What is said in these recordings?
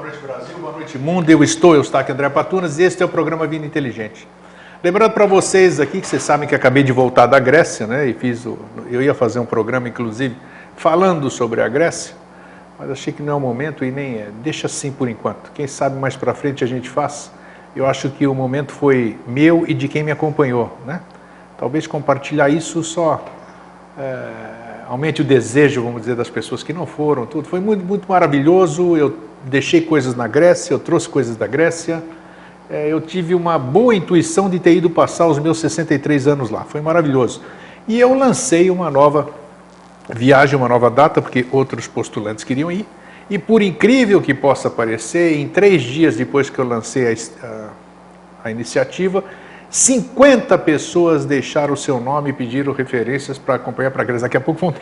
noite Brasil, boa noite mundo, eu estou aqui André Patunas e este é o programa Vida Inteligente. Lembrando para vocês aqui, que vocês sabem que acabei de voltar da Grécia, né, e eu ia fazer um programa inclusive falando sobre a Grécia, mas achei que não é o momento e nem deixa assim por enquanto. Quem sabe mais para frente a gente faz. Eu acho que o momento foi meu e de quem me acompanhou, né? Talvez compartilhar isso só aumente o desejo, vamos dizer, das pessoas que não foram, tudo. Foi muito, muito maravilhoso, eu deixei coisas na Grécia, eu trouxe coisas da Grécia, eu tive uma boa intuição de ter ido passar os meus 63 anos lá, foi maravilhoso. E eu lancei uma nova viagem, uma nova data, porque outros postulantes queriam ir, e por incrível que possa parecer, em 3 dias depois que eu lancei a iniciativa, 50 pessoas deixaram o seu nome e pediram referências para acompanhar para a Grécia. Daqui a pouco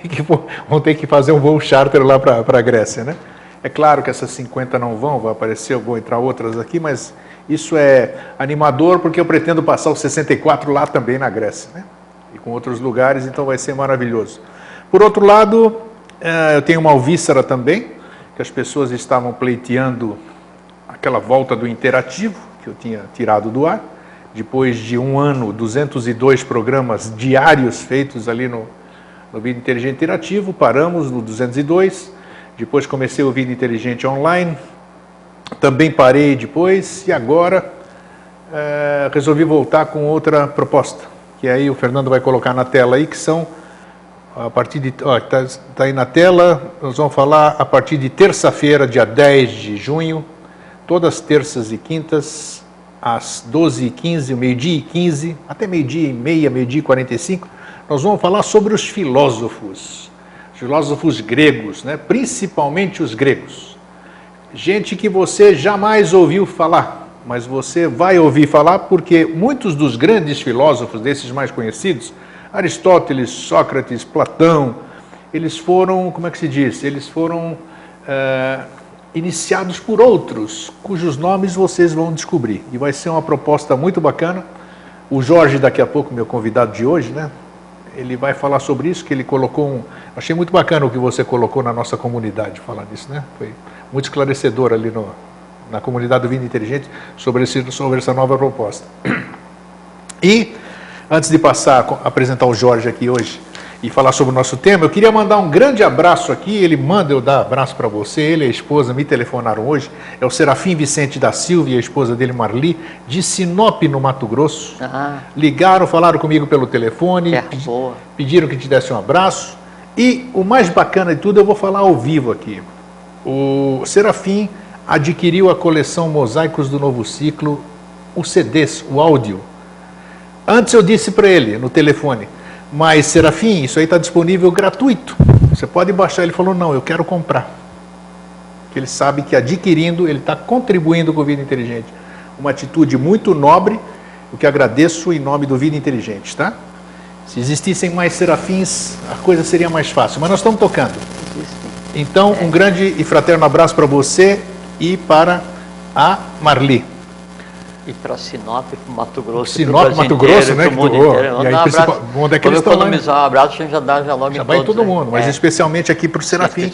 vão ter que fazer um voo charter lá para a Grécia, né? É claro que essas 50 não vão aparecer, vão entrar outras aqui, mas isso é animador porque eu pretendo passar os 64 lá também na Grécia, né? E com outros lugares, então vai ser maravilhoso. Por outro lado, eu tenho uma alvíssara também, que as pessoas estavam pleiteando aquela volta do interativo, que eu tinha tirado do ar. Depois de um ano, 202 programas diários feitos ali no Vida Inteligente Interativo, paramos no 202, depois comecei o Vida Inteligente Online, também parei depois, e agora resolvi voltar com outra proposta, que aí o Fernando vai colocar na tela aí, que são, a partir de, está aí na tela, nós vamos falar a partir de terça-feira, dia 10 de junho, todas terças e quintas, às 12h15, meio-dia e 15, até meio-dia e meia, meio-dia e 45, nós vamos falar sobre os filósofos gregos, né? Principalmente os gregos. Gente que você jamais ouviu falar, mas você vai ouvir falar porque muitos dos grandes filósofos, desses mais conhecidos, Aristóteles, Sócrates, Platão, eles foram, como é que se diz? Eles foram iniciados por outros, cujos nomes vocês vão descobrir. E vai ser uma proposta muito bacana. O Jorge, daqui a pouco, meu convidado de hoje, né? Ele vai falar sobre isso, que ele colocou Achei muito bacana o que você colocou na nossa comunidade, falar disso, né? Foi muito esclarecedor ali na comunidade do Vida Inteligente sobre essa nova proposta. E, antes de apresentar o Jorge aqui hoje, e falar sobre o nosso tema, eu queria mandar um grande abraço aqui, ele manda eu dar abraço para você, ele e a esposa me telefonaram hoje, é o Serafim Vicente da Silva e a esposa dele, Marli, de Sinop, no Mato Grosso. Ligaram, falaram comigo pelo telefone, pediram que te desse um abraço, e o mais bacana de tudo, eu vou falar ao vivo aqui. O Serafim adquiriu a coleção Mosaicos do Novo Ciclo, os CDs, o áudio. Antes eu disse para ele, no telefone, mas, Serafim, isso aí está disponível gratuito. Você pode baixar. Ele falou, não, eu quero comprar. Porque ele sabe que adquirindo, ele está contribuindo com o Vida Inteligente. Uma atitude muito nobre, o que agradeço em nome do Vida Inteligente, tá? Se existissem mais serafins, a coisa seria mais fácil. Mas nós estamos tocando. Então, um grande e fraterno abraço para você e para a Marli. E para Sinop, para Mato Grosso, Sinop, Mato Grosso, né? Mundo inteiro. E aí, onde é que eles estão? Economizar um abraço, a gente já logo já vai em todo mundo, mas especialmente aqui para o Serafim,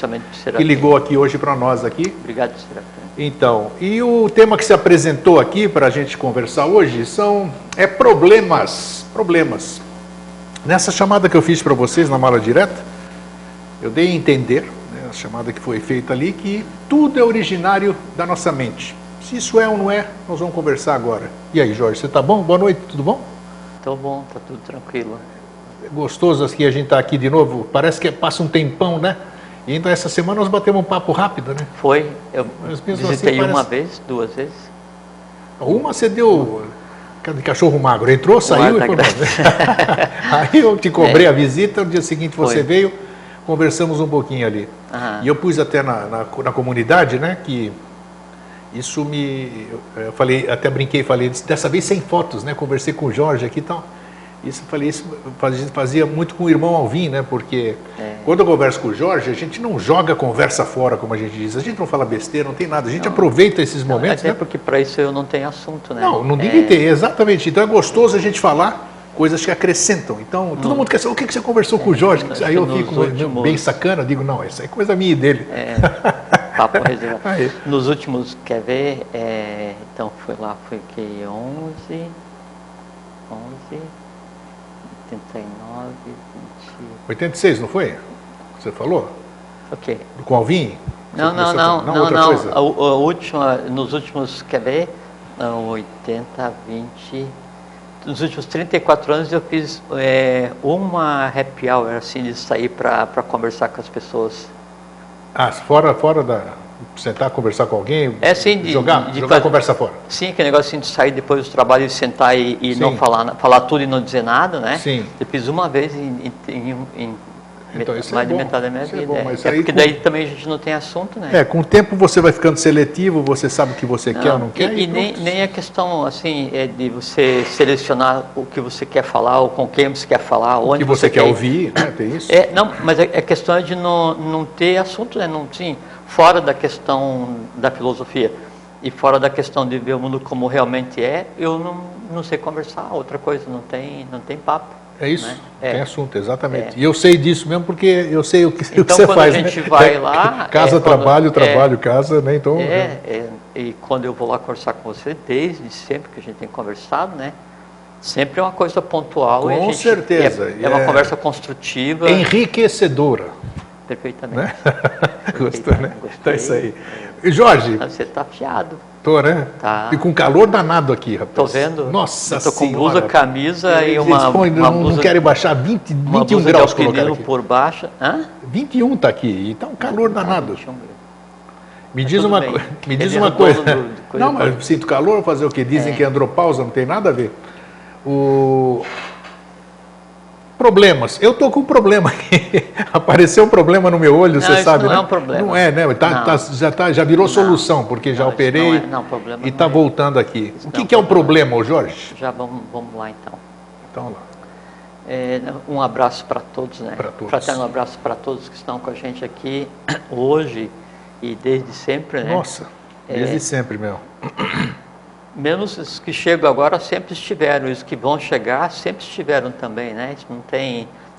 que ligou aqui hoje para nós aqui. Obrigado, Serafim. Então, e o tema que se apresentou aqui para a gente conversar hoje é problemas. Nessa chamada que eu fiz para vocês na mala direta, eu dei a entender, né, a chamada que foi feita ali, que tudo é originário da nossa mente. Se isso é ou não é, nós vamos conversar agora. E aí, Jorge, você está bom? Boa noite, tudo bom? Estou bom, está tudo tranquilo. É gostoso que a gente está aqui de novo, parece que passa um tempão, né? E então essa semana nós batemos um papo rápido, né? Foi, eu visitei uma vez, 2 vezes. Uma você deu de cachorro magro, entrou, saiu e foi embora. Aí eu te cobrei a visita, no dia seguinte você veio, conversamos um pouquinho ali. E eu pus até na comunidade, né, que... Isso eu falei, até brinquei, falei, dessa vez sem fotos, né? Conversei com o Jorge aqui e tal. Isso fazia muito com o irmão Alvim, né? Porque quando eu converso com o Jorge, a gente não joga conversa fora, como a gente diz. A gente não fala besteira, não tem nada. A gente aproveita esses momentos. Até porque para isso eu não tenho assunto, né? Não devia ter, exatamente. Então é gostoso a gente falar coisas que acrescentam. Então, todo mundo quer saber o que você conversou com o Jorge. Aí eu fico bem sacana, digo, não, isso é coisa minha e dele. papo reservado. Nos últimos, quer ver? Então foi lá, foi que 11, 89, 20... 86, não foi? Você falou? O quê? Com o Alvin? Não. Nos últimos, quer ver? 80, 20... Nos últimos 34 anos eu fiz uma happy hour, assim, de sair para conversar com as pessoas. Ah, fora da... Sentar, conversar com alguém? Sim, jogar a conversa fora. Sim, aquele negócio assim de sair depois do trabalho e sentar e não falar tudo e não dizer nada, né? Sim. Eu fiz uma vez em então, isso mais é de bom. metade da minha vida. Bom, mas porque daí também a gente não tem assunto, né? Com o tempo você vai ficando seletivo, você sabe o que você quer ou não quer. E nem a questão, assim, de você selecionar o que você quer falar, ou com quem você quer falar, onde você quer ouvir, né? Tem isso? Não, mas a questão é de não ter assunto, né? Não, sim, fora da questão da filosofia e fora da questão de ver o mundo como realmente é, eu não sei conversar, outra coisa, não tem papo. É isso, né? Tem assunto, exatamente. E eu sei disso mesmo porque eu sei o que você faz. Então, quando a gente vai lá... Casa, trabalho, casa, né? Então, e quando eu vou lá conversar com você, desde sempre que a gente tem conversado, né? Sempre é uma coisa pontual. Com certeza. É uma conversa construtiva. Enriquecedora. Perfeitamente. Né? Gostou, né? Então é isso aí. E Jorge... Você está afiado. Tô, né? Tá. E com calor danado aqui, rapaz. Tô vendo. Nossa Senhora. Tô com blusa, camisa e uma blusa... Não querem baixar 21 graus colocar aqui. Por baixo. 21 tá aqui. E tá um calor danado. Me diz uma coisa. Não, mas eu sinto calor, fazer o quê? Dizem que é andropausa, não tem nada a ver. Problemas. Eu tô com um problema aqui. Apareceu um problema no meu olho, você sabe, não né? é um problema. Não é, né? Já virou solução, porque já operei problema e está voltando aqui. O que é um problema, Jorge? Já vamos lá, então. Então, lá. Um abraço para todos, né? Para todos. Fraterno abraço para todos que estão com a gente aqui hoje e desde sempre, né? Nossa, desde sempre, meu. Menos os que chegam agora sempre estiveram, e os que vão chegar sempre estiveram também, né?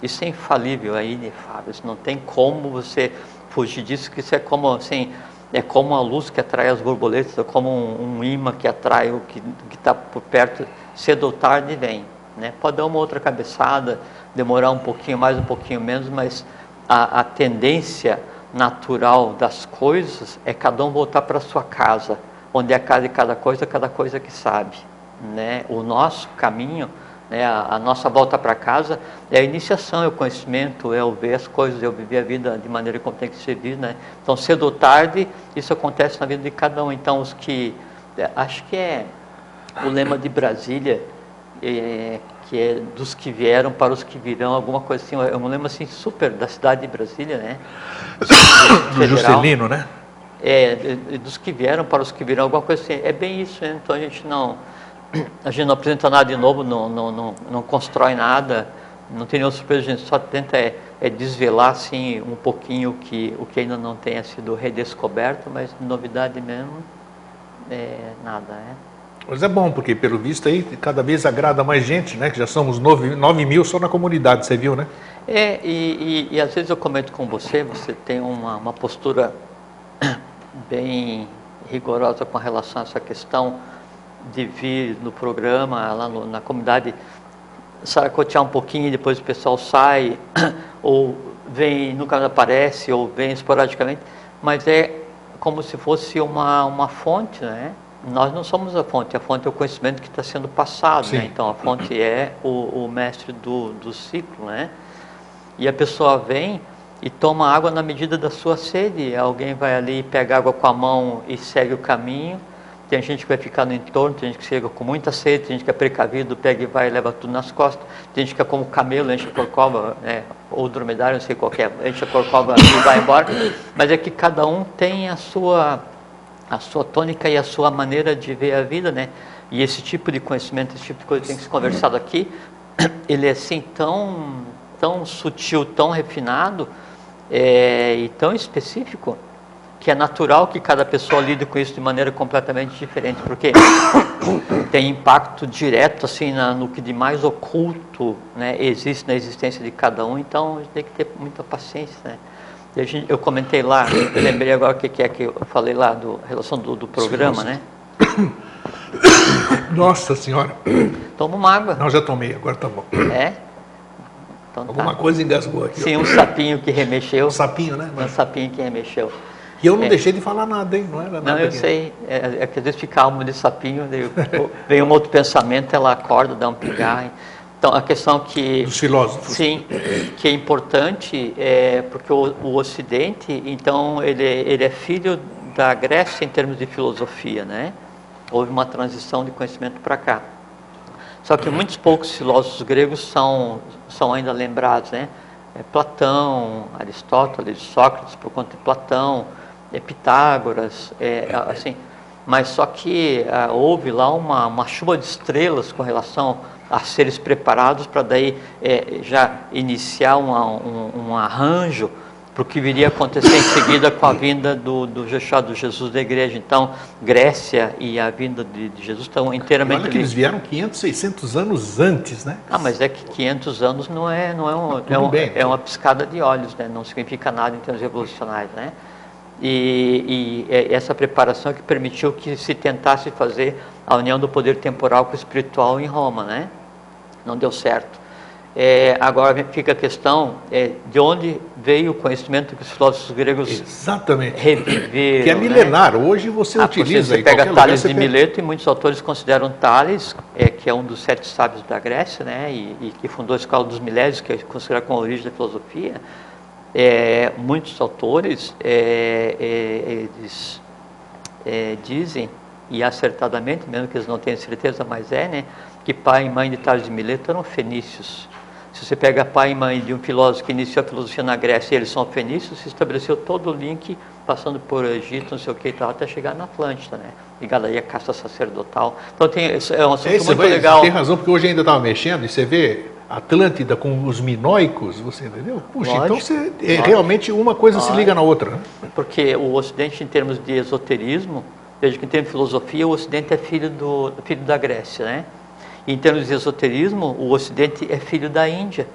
Isso é infalível, é inefável, isso não tem como você fugir disso, que isso é como assim, é como a luz que atrai as borboletas, é como um imã que atrai o que está por perto, cedo ou tarde vem, né? Pode dar uma outra cabeçada, demorar um pouquinho mais, um pouquinho menos, mas a tendência natural das coisas é cada um voltar para a sua casa, onde é a casa de cada coisa que sabe, né? O nosso caminho, né? A nossa volta para casa é a iniciação, é o conhecimento, é o ver as coisas, é o viver a vida de maneira como tem que ser vivida, né? Então, cedo ou tarde, isso acontece na vida de cada um. Então, acho que é o lema de Brasília, que é dos que vieram para os que virão, alguma coisa assim, é um lema assim super da cidade de Brasília, né? Do Juscelino, né? Dos que vieram para os que virão, alguma coisa assim. É bem isso, né? Então a gente não apresenta nada de novo, não constrói nada, não tem nenhuma surpresa, a gente só tenta desvelar assim, um pouquinho o que ainda não tenha sido redescoberto, mas novidade mesmo, nada, né? Mas é bom, porque pelo visto aí cada vez agrada mais gente, né? Que já somos 9 mil só na comunidade, você viu, né? E às vezes eu comento com você tem uma postura bem rigorosa com relação a essa questão de vir no programa, lá na comunidade, saracotear um pouquinho e depois o pessoal sai, ou vem, nunca aparece, ou vem esporadicamente, mas é como se fosse uma fonte, né? Nós não somos a fonte é o conhecimento que está sendo passado, né? Então a fonte é o mestre do ciclo, né? E a pessoa vem e toma água na medida da sua sede. Alguém vai ali, pega água com a mão e segue o caminho. Tem gente que vai ficar no entorno, tem gente que chega com muita sede, tem gente que é precavido, pega e vai e leva tudo nas costas. Tem gente que é como camelo, enche a corcova, ou dromedário, não sei qual que é, enche a corcova e vai embora. Mas é que cada um tem a sua tônica e a sua maneira de ver a vida, né? E esse tipo de conhecimento, esse tipo de coisa que tem que ser conversado aqui, ele é assim tão sutil, tão refinado, e tão específico, que é natural que cada pessoa lide com isso de maneira completamente diferente, porque tem impacto direto assim no que de mais oculto, né, existe na existência de cada um. Então a gente tem que ter muita paciência, né? Eu comentei lá, eu lembrei agora o que é que eu falei lá, relação do programa, né? Nossa Senhora. Toma uma água. Não, já tomei, agora tá bom. É? Então Alguma tá. coisa engasgou aqui. Sim, um sapinho que remexeu. Um sapinho, né? Um sapinho que remexeu. E eu não deixei de falar nada, hein? Não era nada. Não, eu sei. É que às vezes fica alma de sapinho, vem um outro pensamento, ela acorda, dá um pigar. Então, a questão que... Dos filósofos. Sim, que é importante, porque o Ocidente, então, ele é filho da Grécia em termos de filosofia, né? Houve uma transição de conhecimento para cá. Só que muitos poucos filósofos gregos são ainda lembrados, né? Platão, Aristóteles, Sócrates, por conta de Platão, Pitágoras, assim. Mas só que houve lá uma chuva de estrelas com relação a seres preparados para daí já iniciar um arranjo para o que viria a acontecer em seguida com a vinda do Jesus da igreja. Então, Grécia e a vinda de Jesus estão inteiramente... Olha que eles vieram 500, 600 anos antes, né? Ah, mas é que 500 anos não é uma piscada de olhos, né? Não significa nada em termos revolucionários, né? E essa preparação que permitiu que se tentasse fazer a união do poder temporal com o espiritual em Roma, né? Não deu certo. Agora fica a questão de onde veio o conhecimento que os filósofos gregos reviveram. Que é milenar, né? Hoje você utiliza... Você pega Tales de Mileto, e muitos autores consideram Tales, que é um dos 7 sábios da Grécia, né? E que fundou a Escola dos Milésios, que é considerada como a origem da filosofia. Muitos autores eles dizem, e acertadamente, mesmo que eles não tenham certeza, mas né, que pai e mãe de Tales de Mileto eram fenícios. Se você pega pai e mãe de um filósofo que iniciou a filosofia na Grécia e eles são fenícios, se estabeleceu todo o link passando por Egito, não sei o que e tal, até chegar na Atlântida, né? Ligado aí à casta sacerdotal. Então é um assunto muito legal. Tem razão, porque hoje ainda estava mexendo e você vê Atlântida com os minoicos, você entendeu? Puxa, lógico, então realmente uma coisa se liga na outra. Né? Porque o Ocidente, em termos de esoterismo, veja que em termos de filosofia, o Ocidente é filho da Grécia, né? E em termos de esoterismo, o Ocidente é filho da Índia.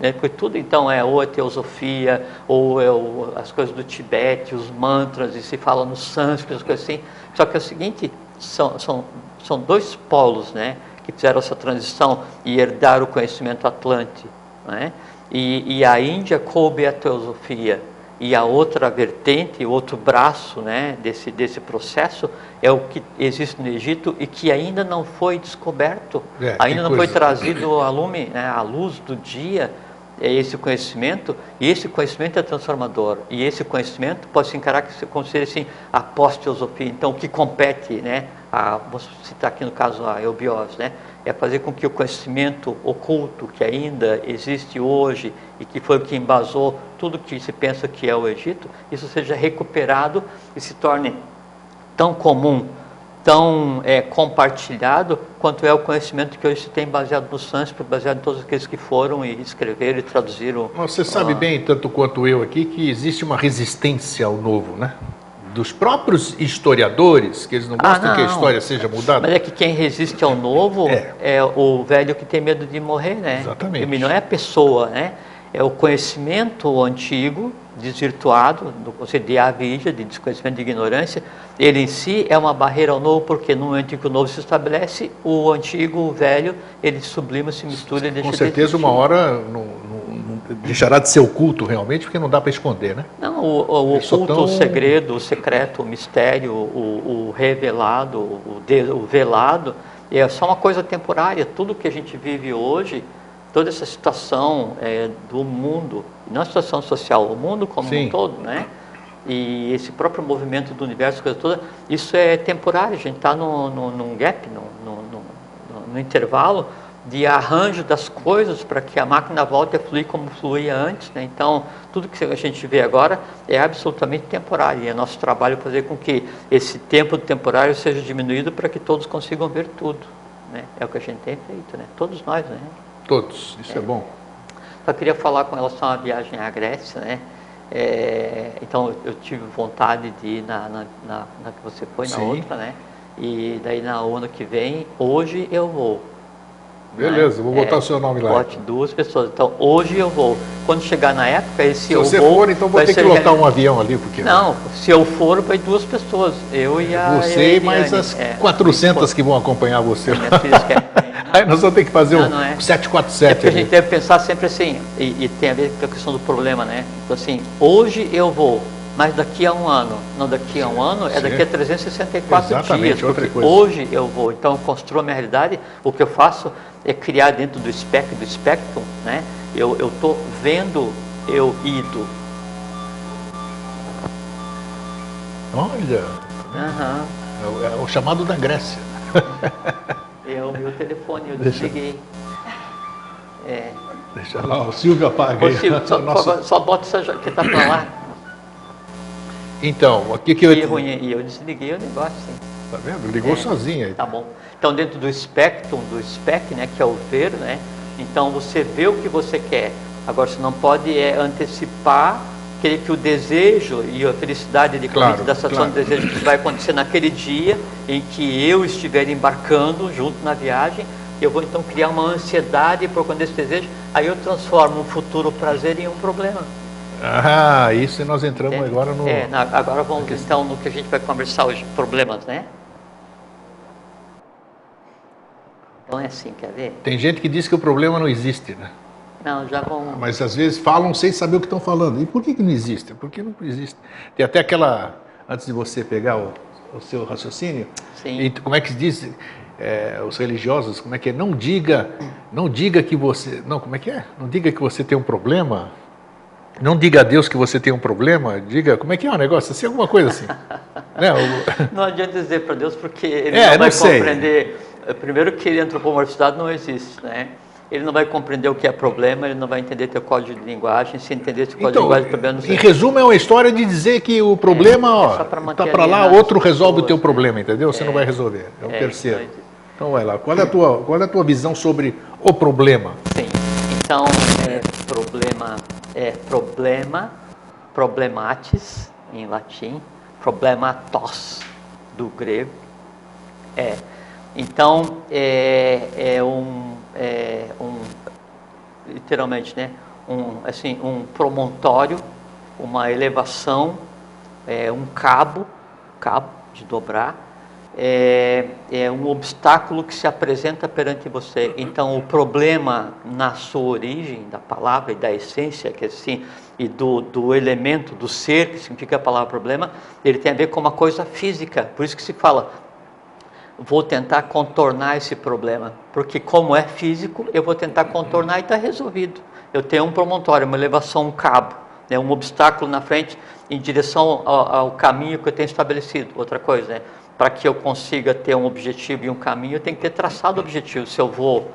Né? Porque tudo, então, ou a teosofia, ou as coisas do Tibete, os mantras, e se fala no sânscrito, as coisas assim. Só que é o seguinte, são 2 polos, né? Que fizeram essa transição e herdaram o conhecimento atlântico, né? E a Índia coube a teosofia, e a outra vertente, o outro braço, né, desse processo é o que existe no Egito e que ainda não foi descoberto, ainda não foi trazido à lume, né, à luz do dia, esse conhecimento, e esse conhecimento é transformador, e esse conhecimento pode se encarar como se assim, a pós-teosofia. Então, o que compete, né, vou citar aqui no caso a eubiose, né, é fazer com que o conhecimento oculto que ainda existe hoje e que foi o que embasou tudo que se pensa que é o Egito, isso seja recuperado e se torne tão comum, tão compartilhado, quanto é o conhecimento que hoje se tem baseado no sânscrito, baseado em todos aqueles que foram e escreveram e traduziram. Você sabe bem, tanto quanto eu aqui, que existe uma resistência ao novo, né? Dos próprios historiadores, que eles não gostam que a história seja mudada. Mas é que quem resiste ao novo é o velho que tem medo de morrer, né? Exatamente. E não é a pessoa, né? É o conhecimento antigo, desvirtuado, do conceito de avidia, de desconhecimento, de ignorância. Ele em si é uma barreira ao novo, porque no momento em que o novo se estabelece, o antigo, o velho, ele sublima, se mistura e deixa de existir. Com certeza uma hora não deixará de ser oculto realmente, porque não dá para esconder, né? Não, o oculto, o segredo, o secreto, o mistério, o revelado, o velado, é só uma coisa temporária. Tudo que a gente vive hoje, toda essa situação do mundo, não a situação social, o mundo como um todo, né? E esse próprio movimento do universo, coisa toda, isso é temporário. A gente está num gap, no intervalo de arranjo das coisas para que a máquina volte a fluir como fluía antes, né? Então, tudo que a gente vê agora é absolutamente temporário, e é nosso trabalho fazer com que esse tempo temporário seja diminuído para que todos consigam ver tudo, né? É o que a gente tem feito, né? Todos nós, né? Todos, isso é bom. Só queria falar com relação à viagem à Grécia, né? Então, eu tive vontade de ir na que você foi, na outra, né? E daí, no ano que vem, hoje eu vou. Beleza, vou botar o seu nome lá. Bote 2 pessoas. Então, hoje eu vou. Quando chegar na época, esse eu vou... Se você for, então vou ter que lotar um avião ali, porque... Não, se eu for, vai 2 pessoas. Eu e a Você e mais as 400 que vão acompanhar você. Aí nós vamos ter que fazer um 747. Porque a gente deve pensar sempre assim, e tem a ver com a questão do problema, né? Então assim, hoje eu vou, mas daqui a um ano, não daqui a um ano, é daqui a 364 Exatamente, dias, outra porque coisa. hoje eu vou. Então eu construo a minha realidade, o que eu faço é criar dentro do espectro, né? Eu estou vendo eu ido. Olha, é o chamado da Grécia. É o meu telefone, eu desliguei. Deixa lá, o Silvio apaga aí. Silvio, só bota essa jaqueta para lá. Então, o que eu... E eu desliguei o negócio, sim. Tá vendo? Ligou sozinho aí. Tá bom. Então, dentro do espectro, né, que é o ver, né? Então, você vê o que você quer. Agora, você não pode antecipar, querer que o desejo e a felicidade de da satisfação do desejo que vai acontecer naquele dia em que eu estiver embarcando junto na viagem, eu vou então criar uma ansiedade por conta desse desejo, aí eu transformo um futuro prazer em um problema. Ah, isso nós entramos agora no... agora vamos então no que a gente vai conversar hoje, problemas, né? Então é assim, quer ver? Tem gente que diz que o problema não existe, né? Não, já vão... Mas às vezes falam sem saber o que estão falando. E por que não existe? Porque não existe. Tem até aquela... Antes de você pegar o seu raciocínio, Sim. Como é que se diz? Os religiosos, como é que é? Não diga que você... Não, como é que é? Não diga que você tem um problema. Não diga a Deus que você tem um problema. Diga, como é que é o negócio? Assim, alguma coisa assim. Né? Não adianta dizer para Deus porque ele não vai compreender. Primeiro que ele antropomorficidade não existe, né? Ele não vai compreender o que é problema, ele não vai entender teu código de linguagem, se entender esse código de linguagem, problema não sei. Em resumo, é uma história de dizer que o problema, está para lá, outro resolve o teu problema, entendeu? Você não vai resolver, é um terceiro. Então vai lá, qual é a tua visão sobre o problema? Sim, então problematis em latim, problematos do grego, então literalmente, né, um promontório, uma elevação, um cabo de dobrar, um obstáculo que se apresenta perante você. Então o problema na sua origem da palavra e da essência, que é assim, e do elemento, do ser, que significa a palavra problema, ele tem a ver com uma coisa física. Por isso que se fala, vou tentar contornar esse problema, porque como é físico, eu vou tentar contornar e está resolvido. Eu tenho um promontório, uma elevação, um cabo, né, um obstáculo na frente em direção ao caminho que eu tenho estabelecido. Outra coisa, né, para que eu consiga ter um objetivo e um caminho, eu tenho que ter traçado o objetivo. Se eu vou,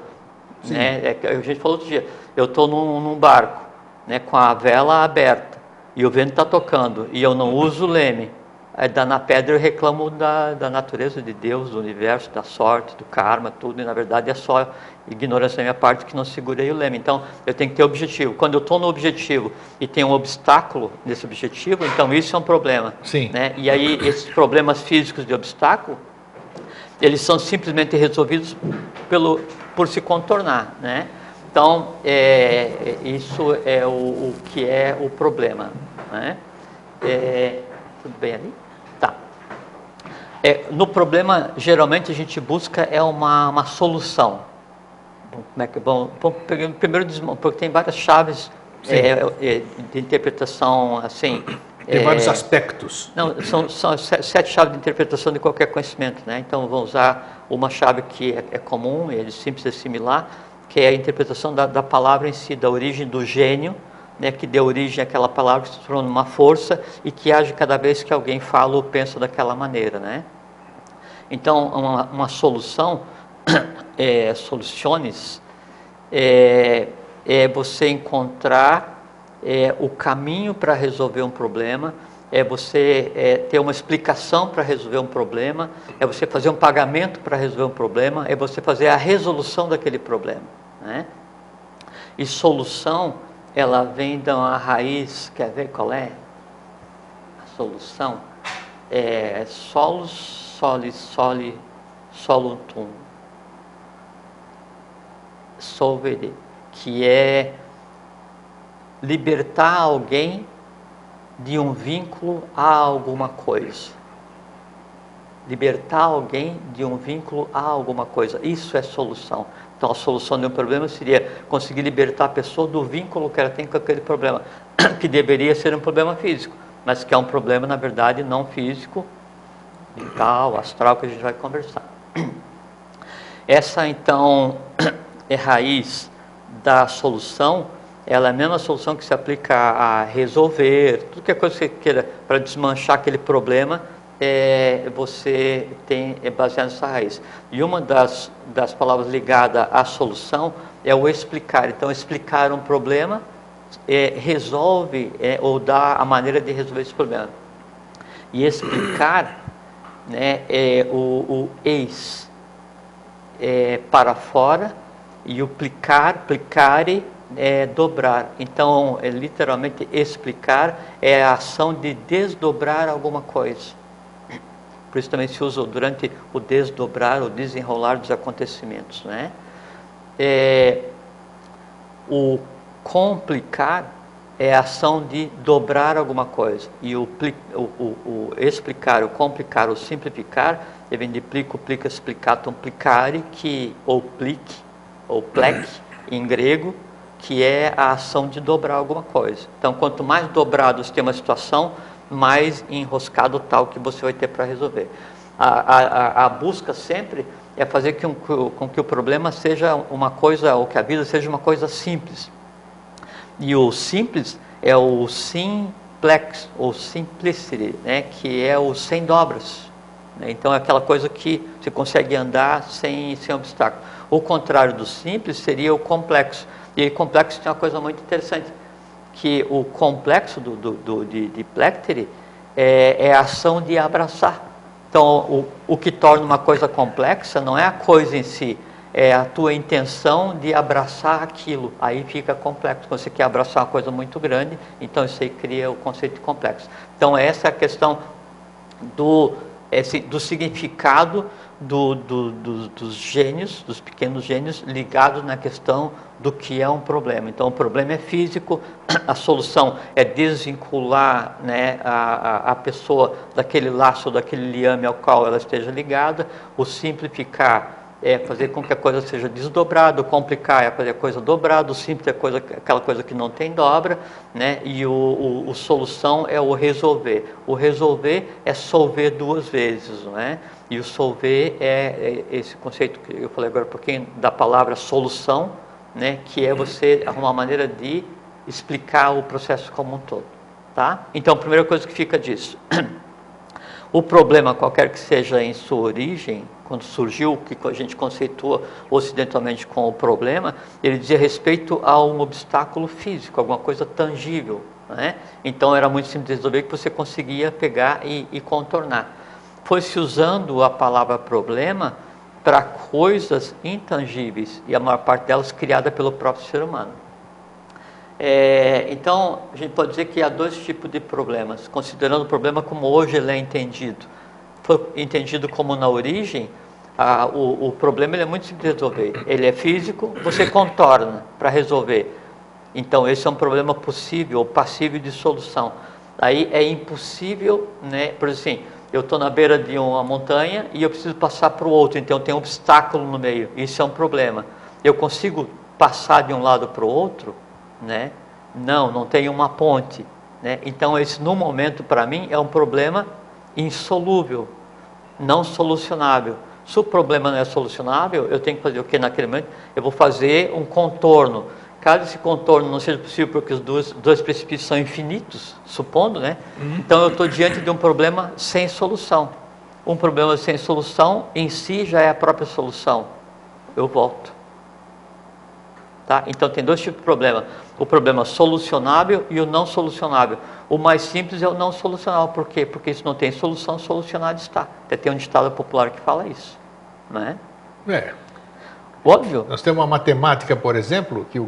né, a gente falou outro dia, eu estou num barco, né, com a vela aberta e o vento está tocando e eu não uso o leme. Na pedra eu reclamo da natureza de Deus, do universo, da sorte, do karma, tudo, e na verdade é só ignorância da minha parte que não segurei o leme. Então eu tenho que ter objetivo. Quando eu estou no objetivo e tem um obstáculo nesse objetivo, então isso é um problema. Sim. Né? E aí esses problemas físicos de obstáculo, eles são simplesmente resolvidos por se contornar, né? Então isso é o que é o problema, né? Tudo bem ali? Tá. No problema, geralmente a gente busca uma solução. Como é que primeiro porque tem várias chaves de interpretação, assim. Tem vários aspectos. Não, são 7 chaves de interpretação de qualquer conhecimento, né? Então vamos usar uma chave que é comum, é simples e similar, que é a interpretação da palavra em si, da origem do gênio, né, que deu origem àquela palavra, que se tornou uma força e que age cada vez que alguém fala ou pensa daquela maneira, né? Então, uma solução, soluções, é você encontrar o caminho para resolver um problema, é você ter uma explicação para resolver um problema, é você fazer um pagamento para resolver um problema, é você fazer a resolução daquele problema, né? E solução, ela vem da raiz, quer ver qual é? A solução solus, soli, soli, solutum. solvere, que é libertar alguém de um vínculo a alguma coisa. Libertar alguém de um vínculo a alguma coisa. Isso é solução. Então, a solução de um problema seria conseguir libertar a pessoa do vínculo que ela tem com aquele problema, que deveria ser um problema físico, mas que é um problema, na verdade, não físico, mental, astral, que a gente vai conversar. Essa, então, é raiz da solução. Ela é a mesma solução que se aplica a resolver, tudo que é coisa que você queira para desmanchar aquele problema, você tem baseado nessa raiz. E uma das palavras ligada à solução é o explicar. Então, explicar um problema resolve ou dá a maneira de resolver esse problema. E explicar, né, é o eis para fora, e o plicare é dobrar. Então, literalmente, explicar é a ação de desdobrar alguma coisa. Por isso também se usa durante o desdobrar, o desenrolar dos acontecimentos, né? O complicar é a ação de dobrar alguma coisa. E o explicar, o complicar, o simplificar, vem de plico, plica, explicatum, plicare, ou plique, ou plec, em grego, que é a ação de dobrar alguma coisa. Então, quanto mais dobrado você tem uma situação, mais enroscado tal que você vai ter para resolver. A busca sempre é fazer com que o problema seja uma coisa, ou que a vida seja uma coisa simples. E o simples é o simplex, ou simplicity, né, que é o sem dobras. Então, é aquela coisa que você consegue andar sem obstáculo. O contrário do simples seria o complexo. E o complexo tem uma coisa muito interessante, que o complexo de Plectere é a ação de abraçar. Então, o que torna uma coisa complexa não é a coisa em si, é a tua intenção de abraçar aquilo. Aí fica complexo. Quando você quer abraçar uma coisa muito grande, então isso aí cria o conceito de complexo. Então, essa é a questão do significado dos gênios, dos pequenos gênios, ligados na questão do que é um problema. Então, o problema é físico, a solução é desvincular, né, a pessoa daquele laço, daquele liame ao qual ela esteja ligada. O simplificar é fazer com que a coisa seja desdobrada, o complicar é fazer a coisa dobrada, o simples é aquela coisa que não tem dobra, né? E o solução é o resolver. O resolver é solver duas vezes, não é? E o solver é esse conceito que eu falei agora um pouquinho da palavra solução, né? Que é você arrumar uma maneira de explicar o processo como um todo, tá? Então, a primeira coisa que fica disso, o problema, qualquer que seja em sua origem, quando surgiu, o que a gente conceitua ocidentalmente com o problema, ele dizia respeito a um obstáculo físico, alguma coisa tangível, né? Então, era muito simples de resolver, que você conseguia pegar e contornar. Foi-se usando a palavra problema para coisas intangíveis, e a maior parte delas criada pelo próprio ser humano. Então, a gente pode dizer que há dois tipos de problemas, considerando o problema como hoje ele é entendido. Foi entendido como na origem, o problema ele é muito simples de resolver. Ele é físico, você contorna para resolver. Então, esse é um problema possível, ou passível de solução. Aí é impossível, né? Por exemplo, assim, eu estou na beira de uma montanha e eu preciso passar para o outro, então tem um obstáculo no meio. Isso é um problema. Eu consigo passar de um lado para o outro, né? Não tem uma ponte, né? Então, esse, no momento, para mim, é um problema insolúvel, não solucionável. Se o problema não é solucionável, eu tenho que fazer o que naquele momento? Eu vou fazer um contorno. Caso esse contorno não seja possível porque os dois precipícios são infinitos, supondo, né? Então, eu estou diante de um problema sem solução. Um problema sem solução, em si, já é a própria solução. Eu volto. Tá? Então, tem dois tipos de problema. O problema solucionável e o não solucionável. O mais simples é o não solucionável. Por quê? Porque isso não tem solução, solucionado está. Até tem um ditado popular que fala isso. Não é? Óbvio. Nós temos uma matemática, por exemplo, que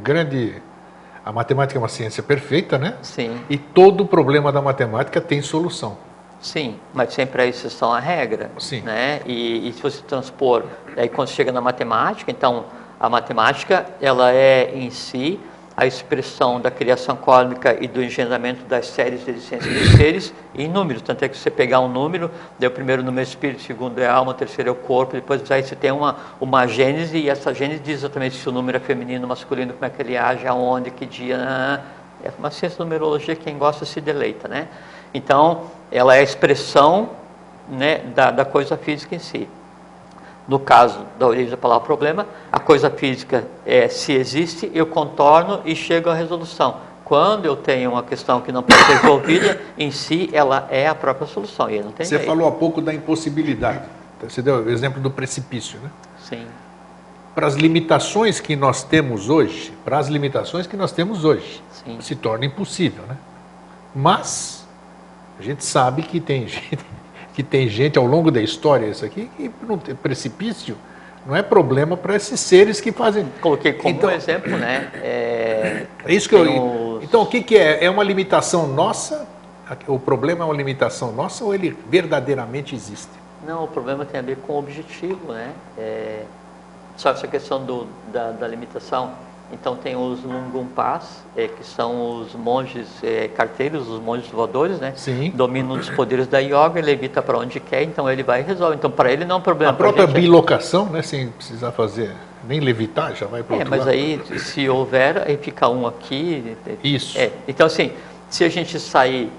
a matemática é uma ciência perfeita, né? Sim. E todo problema da matemática tem solução. Sim, mas sempre a exceção à regra. Sim. Né? E se você transpor, aí quando chega na matemática, então A matemática, ela é em si a expressão da criação cósmica e do engendramento das séries de existência dos seres em números. Tanto é que você pegar um número, daí o primeiro número é espírito, o segundo é alma, o terceiro é o corpo, depois aí você tem uma gênese, e essa gênese diz exatamente se o número é feminino, masculino, como é que ele age, aonde, que dia. É uma ciência de numerologia, quem gosta se deleita, né? Então, ela é a expressão, né, da coisa física em si. No caso da origem da palavra problema, a coisa física se existe, eu contorno e chego à resolução. Quando eu tenho uma questão que não pode ser resolvida, em si ela é a própria solução. E não tem Você jeito. falou há pouco da impossibilidade. Você deu o exemplo do precipício, né? Sim. Para as limitações que nós temos hoje, Sim. se torna impossível, né? Mas a gente sabe que tem gente ao longo da história, isso aqui, que não tem precipício, não é problema para esses seres que fazem. Coloquei como então, exemplo, né? É isso que Então, o que é? É uma limitação nossa? O problema é uma limitação nossa ou ele verdadeiramente existe? Não, o problema tem a ver com o objetivo, né? Só essa questão da limitação. Então tem os Lungumpas, que são os monges carteiros, os monges voadores, né? Sim. Dominam os poderes da yoga, ele evita para onde quer, então ele vai e resolve. Então para ele não é um problema. A própria bilocação, né? Sem precisar fazer, nem levitar, já vai para o outro mas lado. aí se houver, aí fica um aqui. Isso. Então assim, se a gente sair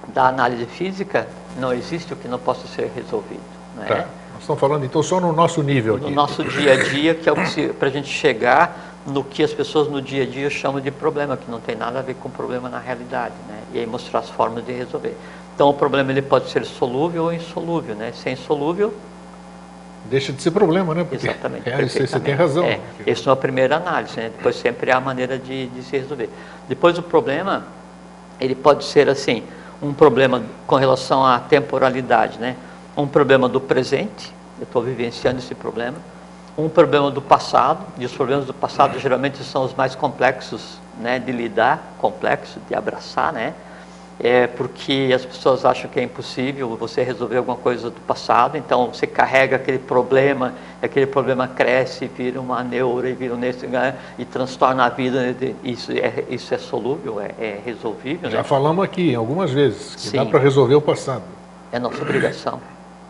da análise física, não existe o que não possa ser resolvido. Né? Tá. Nós estamos falando então só no nosso nível aqui. No nosso dia a dia, que é o que para a gente chegar no que as pessoas no dia a dia chamam de problema, que não tem nada a ver com problema na realidade, né? E aí mostrar as formas de resolver. Então o problema ele pode ser solúvel ou insolúvel, né? Se é insolúvel, deixa de ser problema, né? Porque exatamente. Você tem razão. Essa é a primeira análise, né? Depois sempre há a maneira de se resolver. Depois o problema, ele pode ser assim, um problema com relação à temporalidade, né? Um problema do presente, eu estou vivenciando esse problema. Um problema do passado, e os problemas do passado geralmente são os mais complexos, né, de lidar, complexo de abraçar, né? Porque as pessoas acham que é impossível você resolver alguma coisa do passado, então você carrega aquele problema cresce, vira uma neura, e vira e transtorna a vida. Isso é solúvel, é resolvível. Já né? falamos aqui algumas vezes que Sim. dá para resolver o passado. É nossa obrigação.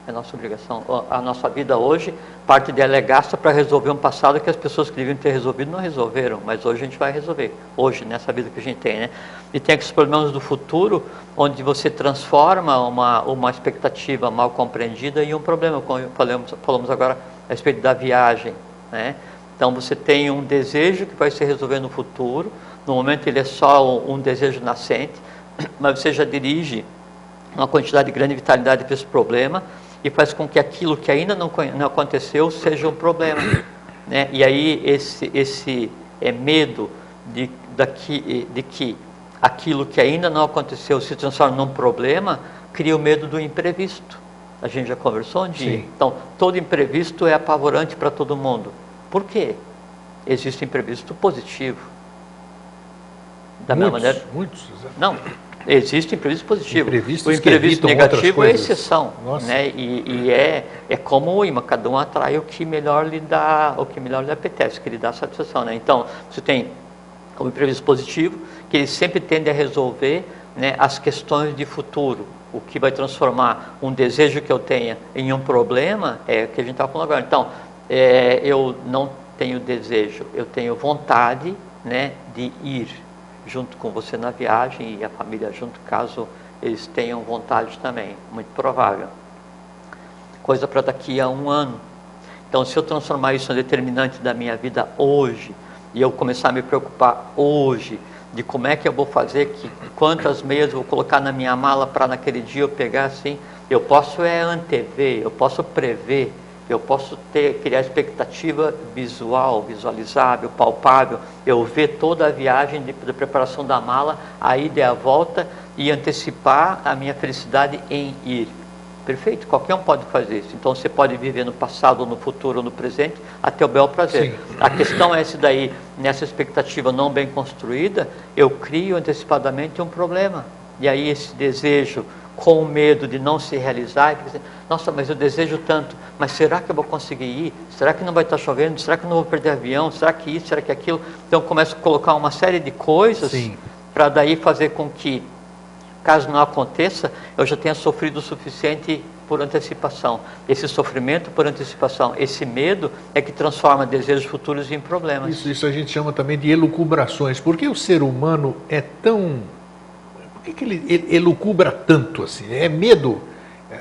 É nossa obrigação. A nossa vida hoje, parte dela é gasta para resolver um passado que as pessoas que deviam ter resolvido não resolveram, mas hoje a gente vai resolver. Hoje, nessa vida que a gente tem, né? E tem aqueles problemas do futuro, onde você transforma uma expectativa mal compreendida em um problema, como falamos agora a respeito da viagem, né? Então você tem um desejo que vai se resolver no futuro, no momento ele é só um desejo nascente, mas você já dirige uma quantidade grande de vitalidade para esse problema, e faz com que aquilo que ainda não aconteceu seja um problema, né? E aí esse medo de que aquilo que ainda não aconteceu se transforma num problema, cria o medo do imprevisto. A gente já conversou um dia? Sim. Então, todo imprevisto é apavorante para todo mundo. Por quê? Existe imprevisto positivo. Da mesma maneira... Muitos. Não. Existe imprevisto positivo. O imprevisto negativo é exceção, né? E é como o imã, cada um atrai o que melhor lhe apetece, que lhe dá satisfação, né? Então, você tem o imprevisto positivo, que ele sempre tende a resolver, né, as questões de futuro. O que vai transformar um desejo que eu tenha em um problema é o que a gente está falando agora. Então, eu não tenho desejo, eu tenho vontade, né, de ir junto com você na viagem e a família junto, caso eles tenham vontade também, muito provável. Coisa para daqui a 1 ano. Então, se eu transformar isso em determinante da minha vida hoje, e eu começar a me preocupar hoje, de como é que eu vou fazer, quantas meias eu vou colocar na minha mala para naquele dia eu pegar assim, eu posso antever, eu posso prever, eu posso criar expectativa visual, visualizável, palpável, eu ver toda a viagem de preparação da mala, a ida e a volta, e antecipar a minha felicidade em ir. Perfeito? Qualquer um pode fazer isso. Então você pode viver no passado, no futuro, no presente, até o bel prazer. Sim. A questão é essa daí, nessa expectativa não bem construída, eu crio antecipadamente um problema. E aí esse desejo com medo de não se realizar, e fica assim, nossa, mas eu desejo tanto, mas será que eu vou conseguir ir? Será que não vai estar chovendo? Será que eu não vou perder avião? Será que isso? Será que aquilo? Então começo a colocar uma série de coisas para daí fazer com que, caso não aconteça, eu já tenha sofrido o suficiente por antecipação. Esse sofrimento por antecipação, esse medo é que transforma desejos futuros em problemas. Isso a gente chama também de elucubrações. Por que o ser humano é tão... Por que ele elucubra tanto assim? É medo?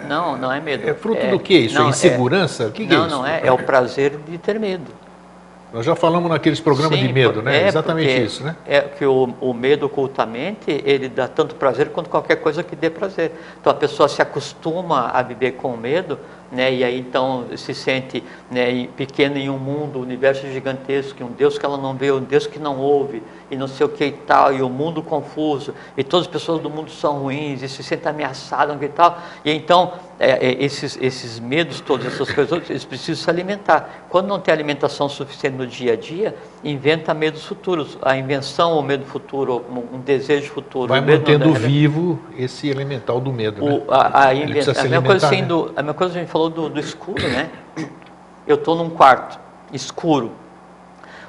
Não, não é medo. É fruto do que isso? É insegurança? O que é isso? Não, é o prazer de ter medo. Nós já falamos naqueles programas de medo, né? Exatamente isso, né? É que o medo ocultamente, ele dá tanto prazer quanto qualquer coisa que dê prazer. Então a pessoa se acostuma a viver com medo, né? E aí então se sente, né, pequeno em um mundo, um universo gigantesco, um Deus que ela não vê, um Deus que não ouve, e não sei o que e tal, e o mundo confuso, e todas as pessoas do mundo são ruins, e se sente ameaçado e tal. E então esses medos todos, essas coisas, eles precisam se alimentar. Quando não tem alimentação suficiente no dia a dia, inventa medos futuros. A invenção, o medo futuro, um desejo futuro. Vai mantendo vivo esse elemental do medo, né? A mesma coisa assim, a mesma coisa que a gente falou do escuro, né? Eu estou num quarto escuro.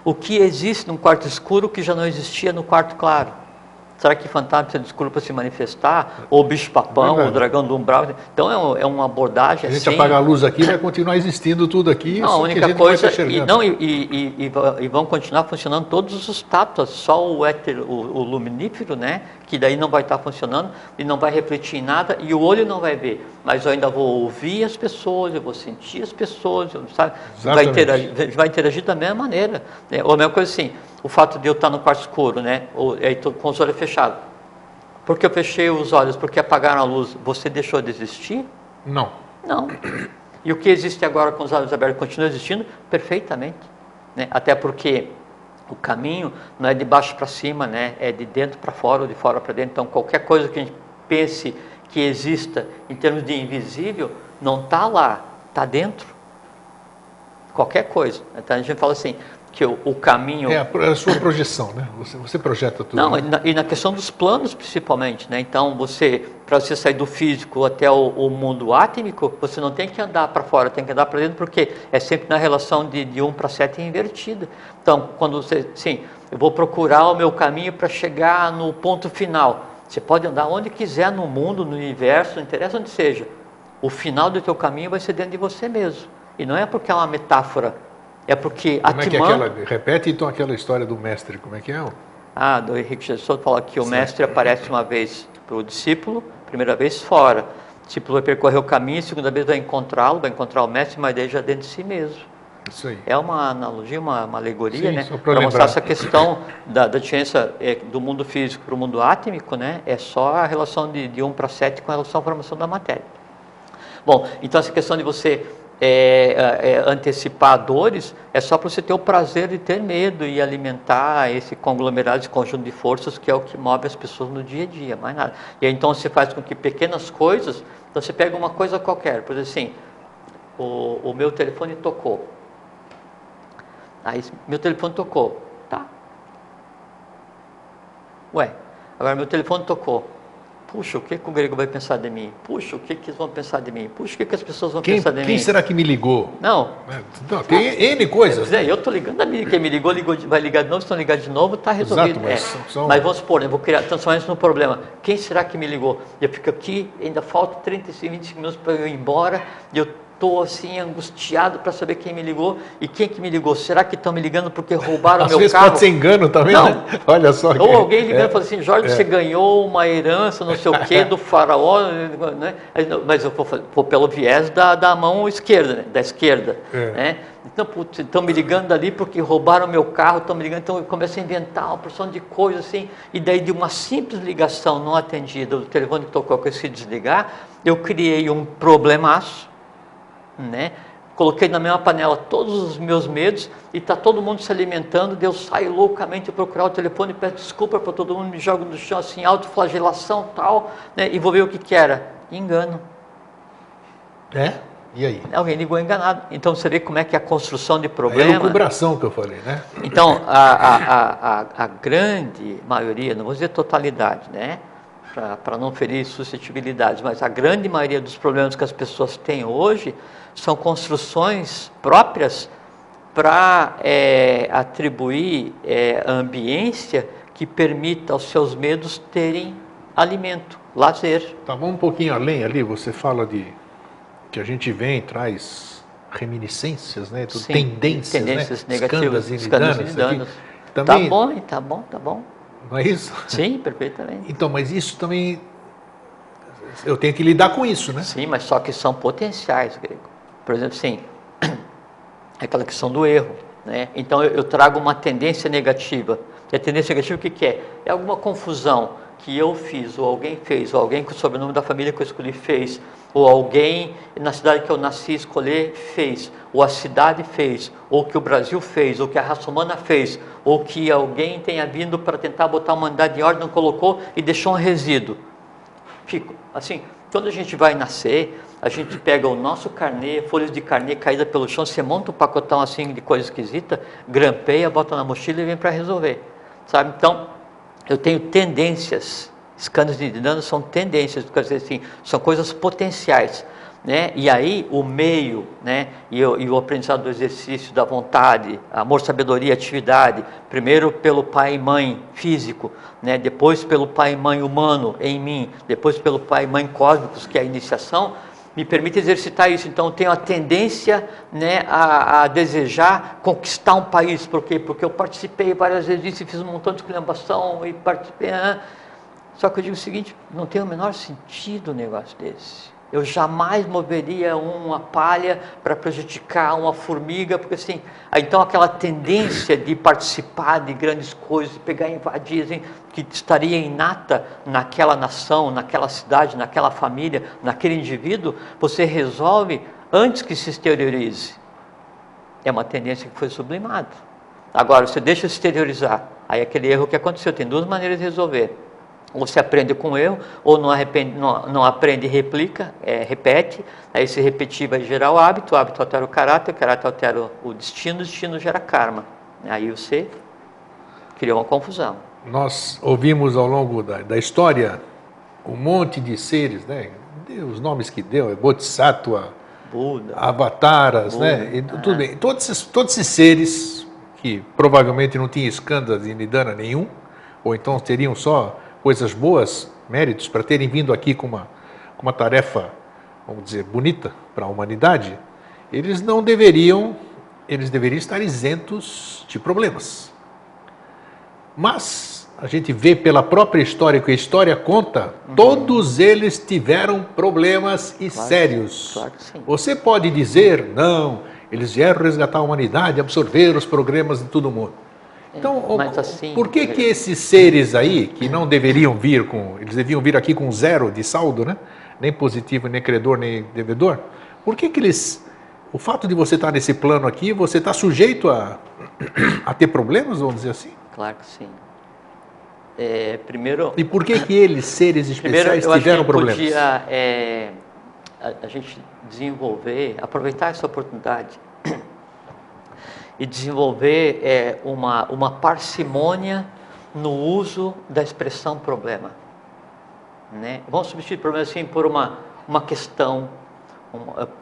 O que existe num quarto escuro que já não existia no quarto claro? Será que fantasma precisa de escuro para se manifestar? Ou bicho-papão, ou dragão do umbral? Então é uma abordagem. A gente apaga a luz aqui, vai continuar existindo tudo aqui. Não, a única coisa. E vão continuar funcionando todos os tátuas, só o éter, o luminífero, né? Que daí não vai estar funcionando e não vai refletir em nada e o olho não vai ver. Mas eu ainda vou ouvir as pessoas, eu vou sentir as pessoas, sabe? Vai interagir da mesma maneira. Né? Ou a mesma coisa assim. O fato de eu estar no quarto escuro, né? Ou estou com os olhos fechados. Porque eu fechei os olhos, porque apagaram a luz, você deixou de existir? Não. Não. E o que existe agora com os olhos abertos continua existindo perfeitamente. Né? Até porque o caminho não é de baixo para cima, né? É de dentro para fora ou de fora para dentro. Então qualquer coisa que a gente pense que exista em termos de invisível, não está lá, está dentro. Qualquer coisa. Então a gente fala assim, que o caminho... É a sua projeção, né? Você projeta tudo. Não, né? E na questão dos planos, principalmente, né? Então, para você sair do físico até o mundo átmico, você não tem que andar para fora, tem que andar para dentro, porque é sempre na relação de 1 para 7 invertida. Então, quando você... Sim, eu vou procurar o meu caminho para chegar no ponto final. Você pode andar onde quiser no mundo, no universo, não interessa onde seja. O final do teu caminho vai ser dentro de você mesmo. E não é porque é uma metáfora. É porque repete então aquela história do mestre, como é que é? Do Henrique Jesus fala que o mestre aparece uma vez para o discípulo, primeira vez fora. O discípulo vai percorrer o caminho, segunda vez vai encontrá-lo, vai encontrar o mestre, mas daí já dentro de si mesmo. Isso aí. É uma analogia, uma alegoria, sim, né? Para mostrar essa questão da diferença do mundo físico para o mundo átmico, né? É só a relação de 1 para 7 com relação à formação da matéria. Bom, então essa questão de você... antecipar dores é só para você ter o prazer de ter medo e alimentar esse conglomerado, esse conjunto de forças que é o que move as pessoas no dia a dia, mais nada. E aí, então você faz com que pequenas coisas, então você pega uma coisa qualquer, por exemplo assim, o meu telefone tocou, aí meu telefone tocou, tá? Ué, agora meu telefone tocou. Puxa, o que o grego vai pensar de mim? Puxa, o que eles vão pensar de mim? Puxa, o que as pessoas vão pensar de mim? Quem será que me ligou? Não. Tem N coisas. Eu estou ligando a mim, quem me ligou, vai ligar de novo, se não ligar de novo, está resolvido. Exato, mas vamos supor, eu vou transformar isso num problema. Quem será que me ligou? Eu fico aqui, ainda falta 35, 25 minutos para eu ir embora, e eu estou assim angustiado para saber quem me ligou e quem que me ligou. Será que estão me ligando porque roubaram o meu carro? Às vezes pode ser engano também, não. Né? Olha só. Ou alguém ligando e falando assim, Jorge, você ganhou uma herança, não sei o quê, do faraó, né? Mas eu vou pelo viés da mão esquerda, né? Da esquerda. Né? Então, estão me ligando ali porque roubaram meu carro, estão me ligando, então eu começo a inventar uma porção de coisas assim, e daí de uma simples ligação não atendida, o telefone que tocou, que eu esqueci de desligar, eu criei um problemaço, né? Coloquei na mesma panela todos os meus medos e está todo mundo se alimentando, eu saio loucamente procurar o telefone, peço desculpa para todo mundo, me jogo no chão assim, autoflagelação tal, né? E vou ver o que era, engano. E aí? Alguém ligou enganado. Então você vê como é que é a construção de problema. É a lucubração que eu falei, né? Então a grande maioria, não vou dizer totalidade, né? para não ferir suscetibilidades, mas a grande maioria dos problemas que as pessoas têm hoje são construções próprias para atribuir a ambiência que permita aos seus medos terem alimento, lazer. Tá, vamos um pouquinho além ali, você fala de que a gente vem, traz reminiscências, né? Sim, tendências, né? negativas, Escândalos e danos. Também, Tá bom. não é isso? Sim, perfeitamente. Então, mas isso também, eu tenho que lidar com isso, né? Sim, mas só que são potenciais, Grego. Por exemplo, assim, aquela questão do erro, né? Então eu trago uma tendência negativa. E a tendência negativa o que é? É alguma confusão que eu fiz, ou alguém fez, ou alguém com o sobrenome da família que eu escolhi fez, ou alguém na cidade que eu nasci escolher fez, ou a cidade fez, ou que o Brasil fez, ou que a raça humana fez, ou que alguém tenha vindo para tentar botar a humanidade em ordem, não colocou e deixou um resíduo. Fico, assim, quando a gente vai nascer, a gente pega o nosso carnê, folhas de carnê caída pelo chão, você monta um pacotão assim de coisa esquisita, grampeia, bota na mochila e vem para resolver, sabe? Então, eu tenho tendências, escândalos de dano são tendências, quer dizer assim, são coisas potenciais, né? E aí o meio, né? E o aprendizado do exercício, da vontade, amor, sabedoria, atividade, primeiro pelo pai e mãe físico, né? Depois pelo pai e mãe humano em mim, depois pelo pai e mãe cósmicos, que é a iniciação, me permite exercitar isso. Então, eu tenho a tendência, né, a desejar conquistar um país. Por quê? Porque eu participei várias vezes disso e fiz um montão de esculhambação e participei. Só que eu digo o seguinte, não tem o menor sentido um negócio desse. Eu jamais moveria uma palha para prejudicar uma formiga, porque assim, então aquela tendência de participar de grandes coisas, de pegar e invadir, assim, que estaria inata naquela nação, naquela cidade, naquela família, naquele indivíduo, você resolve antes que se exteriorize. É uma tendência que foi sublimada. Agora, você deixa exteriorizar, aí aquele erro que aconteceu, tem duas maneiras de resolver. Ou se aprende com o erro, ou não aprende e replica, repete, aí se repetir vai gerar o hábito altera o caráter altera o destino gera karma. Aí você criou uma confusão. Nós ouvimos ao longo da história um monte de seres, né? Os nomes que deu, Bodhisattva, Buda, avataras, Buda, né? E tudo bem. Todos esses seres que provavelmente não tinham escândalos e nidana nenhum, ou então teriam só coisas boas, méritos, para terem vindo aqui com uma tarefa, vamos dizer, bonita para a humanidade, eles deveriam estar isentos de problemas. Mas a gente vê pela própria história, que a história conta, todos eles tiveram problemas e sérios. Claro que sim. Você pode dizer, não, eles vieram resgatar a humanidade, absorver os programas de todo mundo. Então, assim, por que esses seres aí, que não deveriam vir eles deviam vir aqui com zero de saldo, né? Nem positivo, nem credor, nem devedor, por que eles, o fato de você estar nesse plano aqui, você está sujeito a ter problemas, vamos dizer assim? Claro que sim. Primeiro... E por que eles, seres especiais, tiveram problemas? Podia a gente desenvolver, aproveitar essa oportunidade e desenvolver uma parcimônia no uso da expressão problema, né? Vamos substituir problema assim por uma questão,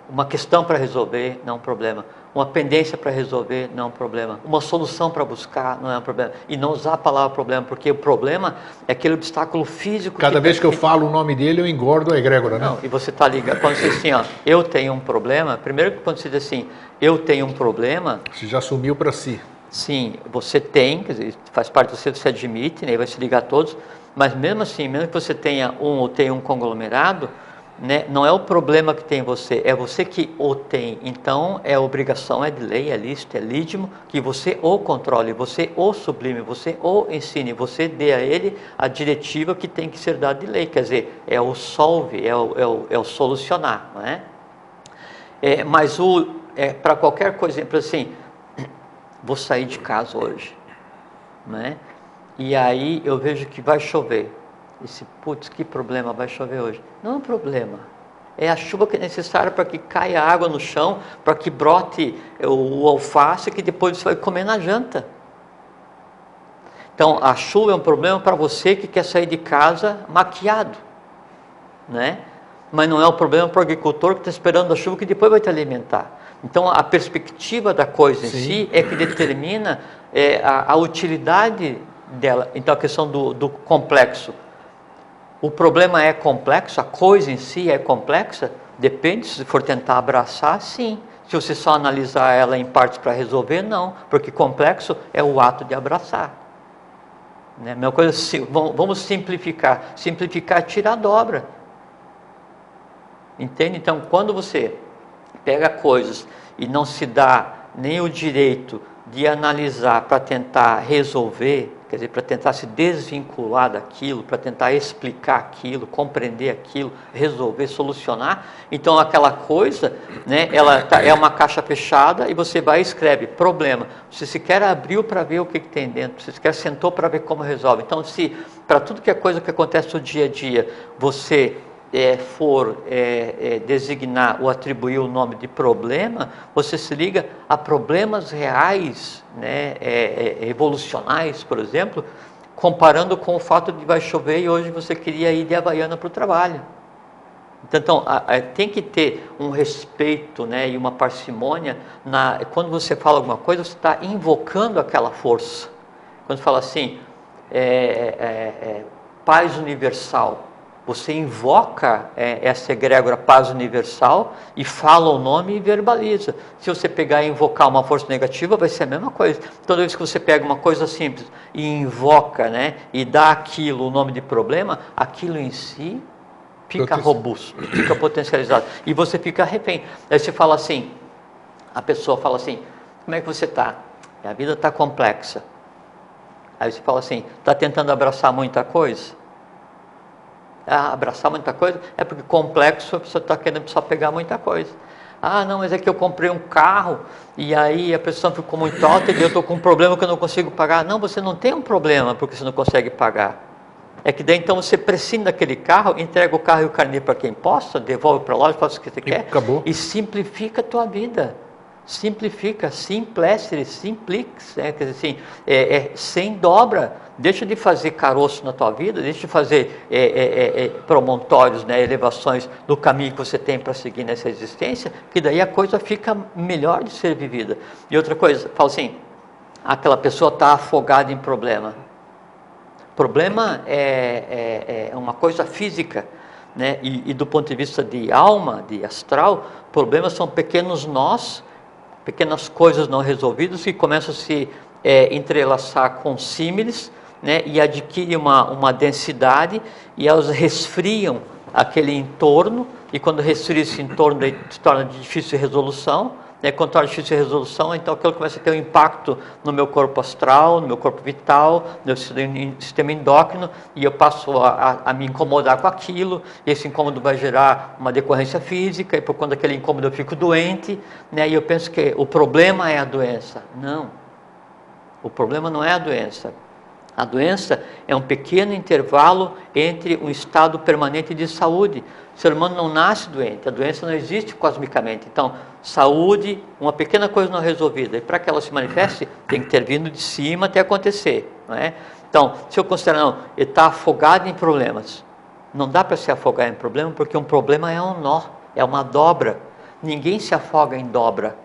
uma questão para resolver, não um problema. Uma pendência para resolver, não é um problema. Uma solução para buscar, não é um problema. E não usar a palavra problema, porque o problema é aquele obstáculo físico. Cada vez que eu falo o nome dele, eu engordo a egrégora, né? Não, e você está ligado. Quando você diz assim, ó, eu tenho um problema, primeiro que quando você diz assim, eu tenho um problema... Você já assumiu para si. Sim, você tem, quer dizer, faz parte do você admite, né, vai se ligar a todos, mas mesmo assim, mesmo que você tenha ou tenha um conglomerado, né, não é o problema que tem você, é você que o tem. Então, é obrigação, é de lei, é lícito, é lídimo, que você o controle, você o sublime, você o ensine, você dê a ele a diretiva que tem que ser dada de lei. Quer dizer, é o solve, é o solucionar, não é? Mas para qualquer coisa, por exemplo assim, vou sair de casa hoje, né? E aí eu vejo que vai chover. Putz, que problema, vai chover hoje. Não é um problema. É a chuva que é necessária para que caia água no chão, para que brote o alface que depois você vai comer na janta. Então, a chuva é um problema para você que quer sair de casa maquiado, né? Mas não é um problema para o agricultor que está esperando a chuva que depois vai te alimentar. Então, a perspectiva da coisa em si é que determina a utilidade dela. Então, a questão do complexo. O problema é complexo, a coisa em si é complexa? Depende, se for tentar abraçar, sim. Se você só analisar ela em partes para resolver, não. Porque complexo é o ato de abraçar. Né? A mesma coisa, vamos simplificar. Simplificar é tirar a dobra. Entende? Então, quando você pega coisas e não se dá nem o direito de analisar para tentar resolver, quer dizer, para tentar se desvincular daquilo, para tentar explicar aquilo, compreender aquilo, resolver, solucionar, então aquela coisa, né, ela é uma caixa fechada e você vai e escreve problema. Você sequer abriu para ver o que tem dentro, você sequer sentou para ver como resolve. Então, se para tudo que é coisa que acontece no dia a dia, você for designar ou atribuir o nome de problema, você se liga a problemas reais, né, evolucionais, por exemplo, comparando com o fato de vai chover e hoje você queria ir de Havaiana para o trabalho. Então, tem que ter um respeito, né, e uma parcimônia. Quando você fala alguma coisa, você está invocando aquela força. Quando você fala assim, paz universal, você invoca essa egrégora paz universal e fala o nome e verbaliza. Se você pegar e invocar uma força negativa, vai ser a mesma coisa. Toda vez que você pega uma coisa simples e invoca, né, e dá aquilo o nome de problema, aquilo em si fica robusto, fica potencializado. E você fica refém. Aí você fala assim, a pessoa fala assim, como é que você está? A vida está complexa. Aí você fala assim, está tentando abraçar muita coisa? Abraçar muita coisa, é porque complexo você está querendo só pegar muita coisa. Não, mas é que eu comprei um carro e aí a pressão ficou muito alta e eu estou com um problema que eu não consigo pagar. Não, você não tem um problema porque você não consegue pagar. É que daí então você prescinde daquele carro, entrega o carro e o carnê para quem possa, devolve para a loja, faz o que você quer acabou. E simplifica a tua vida. Simplifica, simplestre, simplix, quer dizer assim, sem dobra. Deixa de fazer caroço na tua vida, deixa de fazer promontórios, né, elevações do caminho que você tem para seguir nessa existência, que daí a coisa fica melhor de ser vivida. E outra coisa, fala assim, aquela pessoa está afogada em problema. Problema é uma coisa física, né, e do ponto de vista de alma, de astral, problemas são pequenos nós, pequenas coisas não resolvidas que começam a se entrelaçar com símiles, né, e adquirem uma densidade e elas resfriam aquele entorno, e quando resfria esse entorno se torna de difícil resolução, né, quando torna difícil resolução, então aquilo começa a ter um impacto no meu corpo astral, no meu corpo vital, no meu sistema endócrino, e eu passo a me incomodar com aquilo, e esse incômodo vai gerar uma decorrência física, e por conta daquele incômodo eu fico doente, né, e eu penso que o problema é a doença. Não, o problema não é a doença. A doença é um pequeno intervalo entre um estado permanente de saúde. O ser humano não nasce doente, a doença não existe cosmicamente. Então, saúde, uma pequena coisa não resolvida. E para que ela se manifeste, tem que ter vindo de cima até acontecer. Não é? Então, se eu considerar, não, ele está afogado em problemas. Não dá para se afogar em problema, porque um problema é um nó, é uma dobra. Ninguém se afoga em dobra.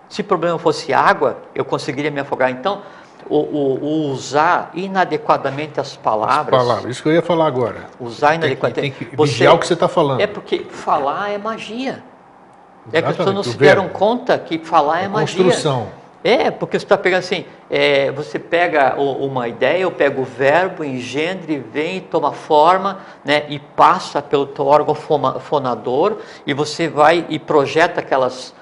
Se o problema fosse água, eu conseguiria me afogar. Então, o usar inadequadamente as palavras... Isso que eu ia falar agora. Usar inadequadamente... Tem que vigiar o que você está falando. É porque falar é magia. Exatamente, é que as pessoas não se deram conta que falar é magia. Construção. Porque você está pegando assim, você pega uma ideia, eu pego o verbo, engendre, vem, toma forma, né, e passa pelo teu órgão fonador, e você vai e projeta aquelas...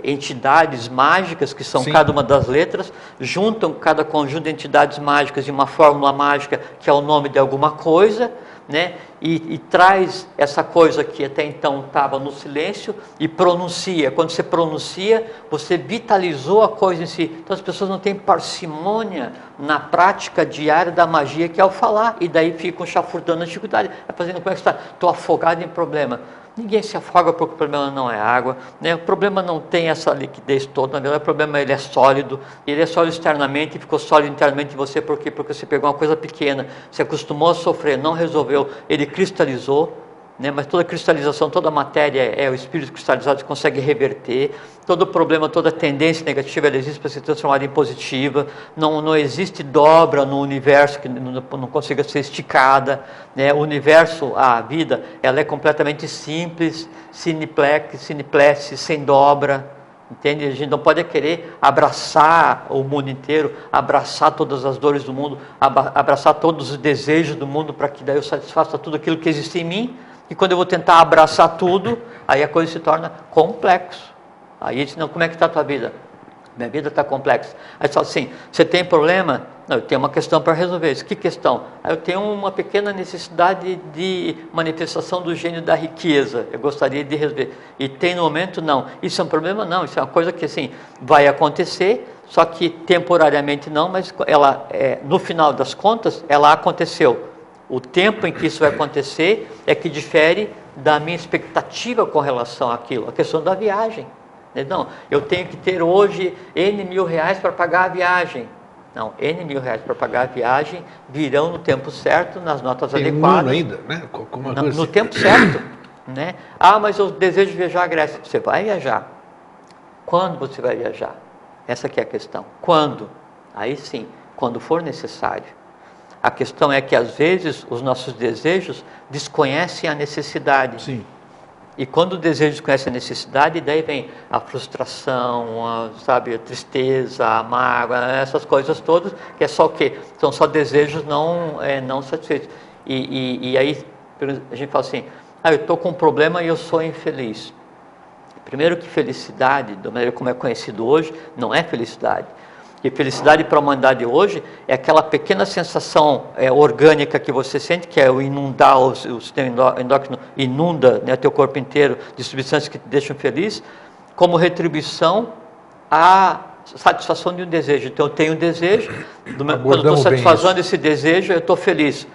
entidades mágicas que são cada uma das letras, juntam cada conjunto de entidades mágicas em uma fórmula mágica que é o nome de alguma coisa, né? E traz essa coisa que até então estava no silêncio e pronuncia. Quando você pronuncia, você vitalizou a coisa em si. Então as pessoas não têm parcimônia na prática diária da magia que é o falar, e daí ficam chafurdando a dificuldade, fazendo como é que está? Estou afogado em problema. Ninguém se afoga porque o problema não é água, né? O problema não tem essa liquidez toda, na verdade o problema ele é sólido externamente e ficou sólido internamente em você, por quê? Porque você pegou uma coisa pequena, você acostumou a sofrer, não resolveu, ele cristalizou, né? Mas toda cristalização, toda matéria é o espírito cristalizado que consegue reverter, todo problema, toda tendência negativa ela existe para ser transformada em positiva, não existe dobra no universo que não consiga ser esticada, né? O universo, a vida, ela é completamente simples, siniplex, sem dobra, entende? A gente não pode querer abraçar o mundo inteiro, abraçar todas as dores do mundo, abraçar todos os desejos do mundo para que daí eu satisfaça tudo aquilo que existe em mim. E quando eu vou tentar abraçar tudo, aí a coisa se torna complexo. Aí a gente, não, como é que está a tua vida? Minha vida está complexa. Aí você fala assim, você tem problema? Não, eu tenho uma questão para resolver. Isso, que questão? Aí eu tenho uma pequena necessidade de manifestação do gênio da riqueza. Eu gostaria de resolver. E tem no momento? Não. Isso é um problema? Não. Isso é uma coisa que assim, vai acontecer, só que temporariamente não, mas ela, no final das contas, ela aconteceu. O tempo em que isso vai acontecer é que difere da minha expectativa com relação àquilo. A questão da viagem. Não, eu tenho que ter hoje N mil reais para pagar a viagem. Não, N mil reais para pagar a viagem virão no tempo certo, nas notas adequadas. Um ano ainda, né? No tempo certo. Né? Ah, mas eu desejo viajar à Grécia. Você vai viajar. Quando você vai viajar? Essa que é a questão. Quando? Aí sim, quando for necessário. A questão é que, às vezes, os nossos desejos desconhecem a necessidade. Sim. E quando o desejo desconhece a necessidade, daí vem a frustração, a tristeza, a mágoa, essas coisas todas, que é só o quê? São só desejos não satisfeitos. E aí a gente fala assim, eu estou com um problema e eu sou infeliz. Primeiro que felicidade, da maneira como é conhecido hoje, não é felicidade. E felicidade para a humanidade hoje é aquela pequena sensação orgânica que você sente, que é o inundar, o sistema endócrino inunda, né, teu corpo inteiro de substâncias que te deixam feliz, como retribuição à satisfação de um desejo. Então eu tenho um desejo, quando eu estou satisfazendo esse desejo, eu estou feliz.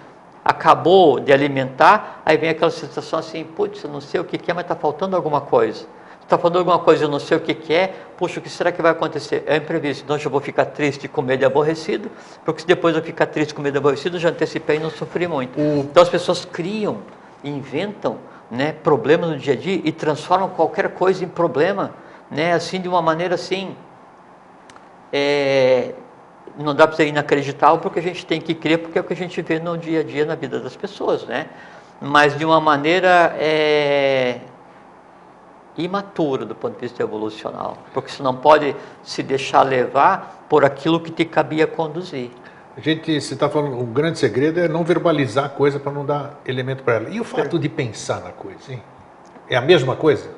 Acabou de alimentar, aí vem aquela sensação assim, putz, eu não sei o que é, mas está faltando alguma coisa. Está falando alguma coisa, eu não sei o que é, puxa, o que será que vai acontecer? É imprevisto, então eu vou ficar triste, com medo e aborrecido, porque se depois eu ficar triste, com medo e aborrecido, eu já antecipei e não sofri muito. Então as pessoas criam, inventam, né, problemas no dia a dia e transformam qualquer coisa em problema, né, assim, de uma maneira assim, não dá para ser inacreditável, porque a gente tem que crer, porque é o que a gente vê no dia a dia na vida das pessoas, né, mas de uma maneira imatura do ponto de vista evolucional, porque você não pode se deixar levar por aquilo que te cabia conduzir. Você está falando, o grande segredo é não verbalizar a coisa para não dar elemento para ela. E o fato de pensar na coisa, hein? É a mesma coisa?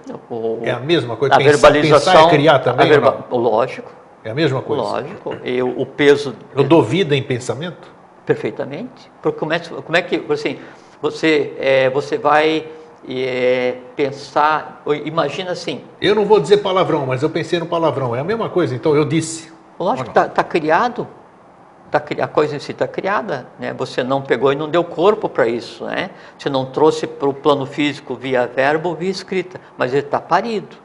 É a mesma coisa? A verbalização, pensar é criar também? Lógico. É a mesma coisa? Lógico. O peso... Eu dou vida em pensamento? Perfeitamente. Porque como é que assim, você vai... pensar, imagina assim... Eu não vou dizer palavrão, mas eu pensei no palavrão, é a mesma coisa, então eu disse. Lógico que está criado, a coisa em si está criada, né? Você não pegou e não deu corpo para isso, né? Você não trouxe para o plano físico via verbo ou via escrita, mas ele está parido.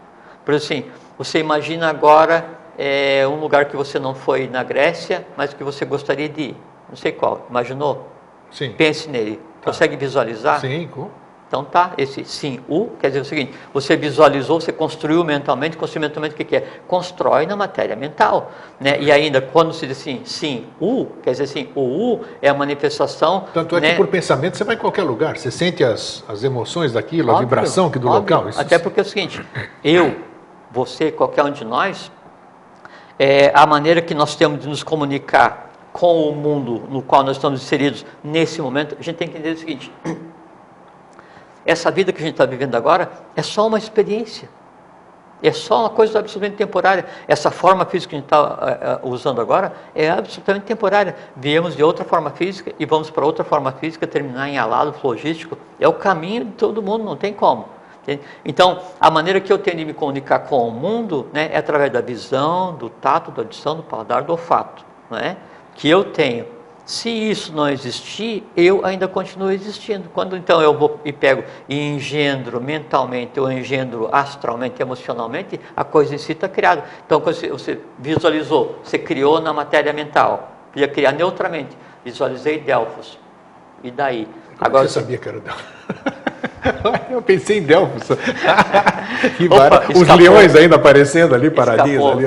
Por assim, você imagina agora um lugar que você não foi na Grécia, mas que você gostaria de ir, não sei qual, imaginou? Sim. Pense nele, consegue visualizar? Sim, Então tá, esse sim, quer dizer o seguinte, você visualizou, você construiu mentalmente o que é? Constrói na matéria mental, né? E ainda, quando se diz assim, sim, quer dizer assim, o é a manifestação... Tanto é que por pensamento você vai em qualquer lugar, você sente as emoções daquilo, óbvio, a vibração do local. Isso... Até porque é o seguinte, você, qualquer um de nós, a maneira que nós temos de nos comunicar com o mundo no qual nós estamos inseridos nesse momento, a gente tem que entender o seguinte... Essa vida que a gente está vivendo agora é só uma experiência. É só uma coisa absolutamente temporária. Essa forma física que a gente está usando agora é absolutamente temporária. Viemos de outra forma física e vamos para outra forma física, terminar em alado logístico. É o caminho de todo mundo, não tem como. Entende? Então, a maneira que eu tenho de me comunicar com o mundo, né, é através da visão, do tato, da audição, do paladar, do olfato. Não é? Que eu tenho. Se isso não existir, eu ainda continuo existindo. Quando então eu vou e pego e engendro mentalmente, ou engendro astralmente, emocionalmente, a coisa em si está criada. Então, quando você visualizou, você criou na matéria mental, podia criar neutramente. Visualizei Delfos. E daí? Agora você sabia que era Delfos? Eu pensei em Delfos. Os leões ainda aparecendo ali, paradinhos ali.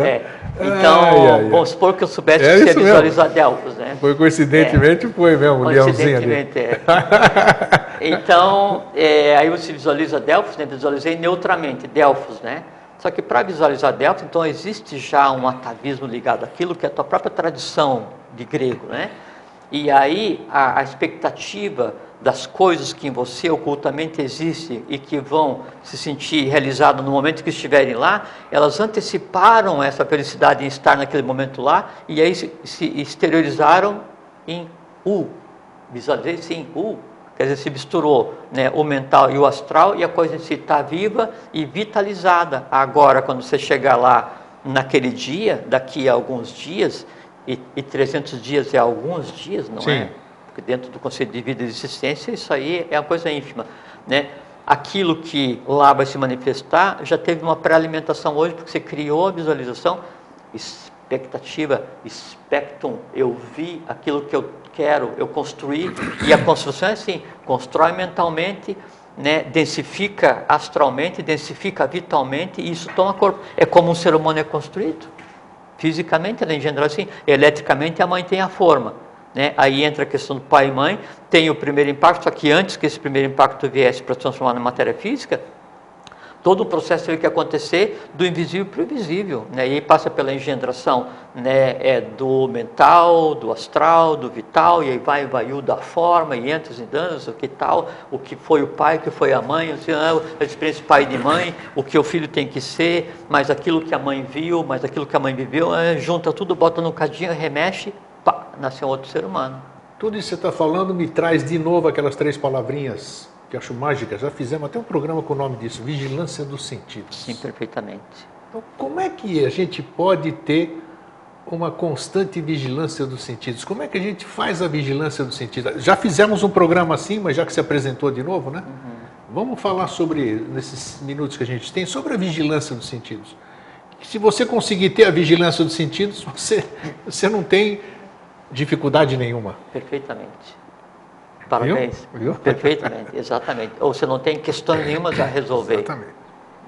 Então, vamos supor que eu soubesse que você ia visualizar Delfos, né? Foi coincidentemente, foi mesmo, o leãozinho ali. Então, aí você visualiza Delfos, né? Visualizei neutramente Delfos, né? Só que para visualizar Delfos, então existe já um atavismo ligado àquilo que é a tua própria tradição de grego, né? E aí a expectativa das coisas que em você ocultamente existem e que vão se sentir realizadas no momento que estiverem lá, elas anteciparam essa felicidade em estar naquele momento lá e aí se exteriorizaram em visualizei sim, quer dizer, se misturou, né, o mental e o astral e a coisa em si está viva e vitalizada. Agora, quando você chegar lá naquele dia, daqui a alguns dias, e 300 dias é alguns dias, não é? Porque dentro do conceito de vida e de existência, isso aí é uma coisa ínfima, né? Aquilo que lá vai se manifestar, já teve uma pré-alimentação hoje, porque você criou a visualização, expectativa, spectrum, eu vi aquilo que eu quero, eu construí, e a construção é assim, constrói mentalmente, né, densifica astralmente, densifica vitalmente, e isso toma corpo. É como um ser humano é construído. Fisicamente ela é engendrada assim, eletricamente a mãe tem a forma, né? Aí entra a questão do pai e mãe, tem o primeiro impacto, só que antes que esse primeiro impacto viesse para transformar na matéria física, todo o processo teve que acontecer do invisível para o visível, né? E aí passa pela engendração, né, do mental, do astral, do vital, e aí vai o da forma, e entra e danos, o que tal, o que foi o pai, o que foi a mãe, a experiência de pai e de mãe, o que o filho tem que ser, mas aquilo que a mãe viu, mas aquilo que a mãe viveu, junta tudo, bota no cadinho, remexe, pá, nasceu outro ser humano. Tudo isso que você está falando me traz de novo aquelas 3 palavrinhas que eu acho mágicas. Já fizemos até um programa com o nome disso, vigilância dos sentidos. Sim, perfeitamente. Então, como é que a gente pode ter uma constante vigilância dos sentidos? Como é que a gente faz a vigilância dos sentidos? Já fizemos um programa assim, mas já que se apresentou de novo, né? Vamos falar sobre, nesses minutos que a gente tem, sobre a vigilância dos sentidos. Se você conseguir ter a vigilância dos sentidos, você não tem dificuldade nenhuma. Perfeitamente. Parabéns. Viu? Perfeitamente, exatamente. Ou você não tem questões nenhumas a resolver. Exatamente.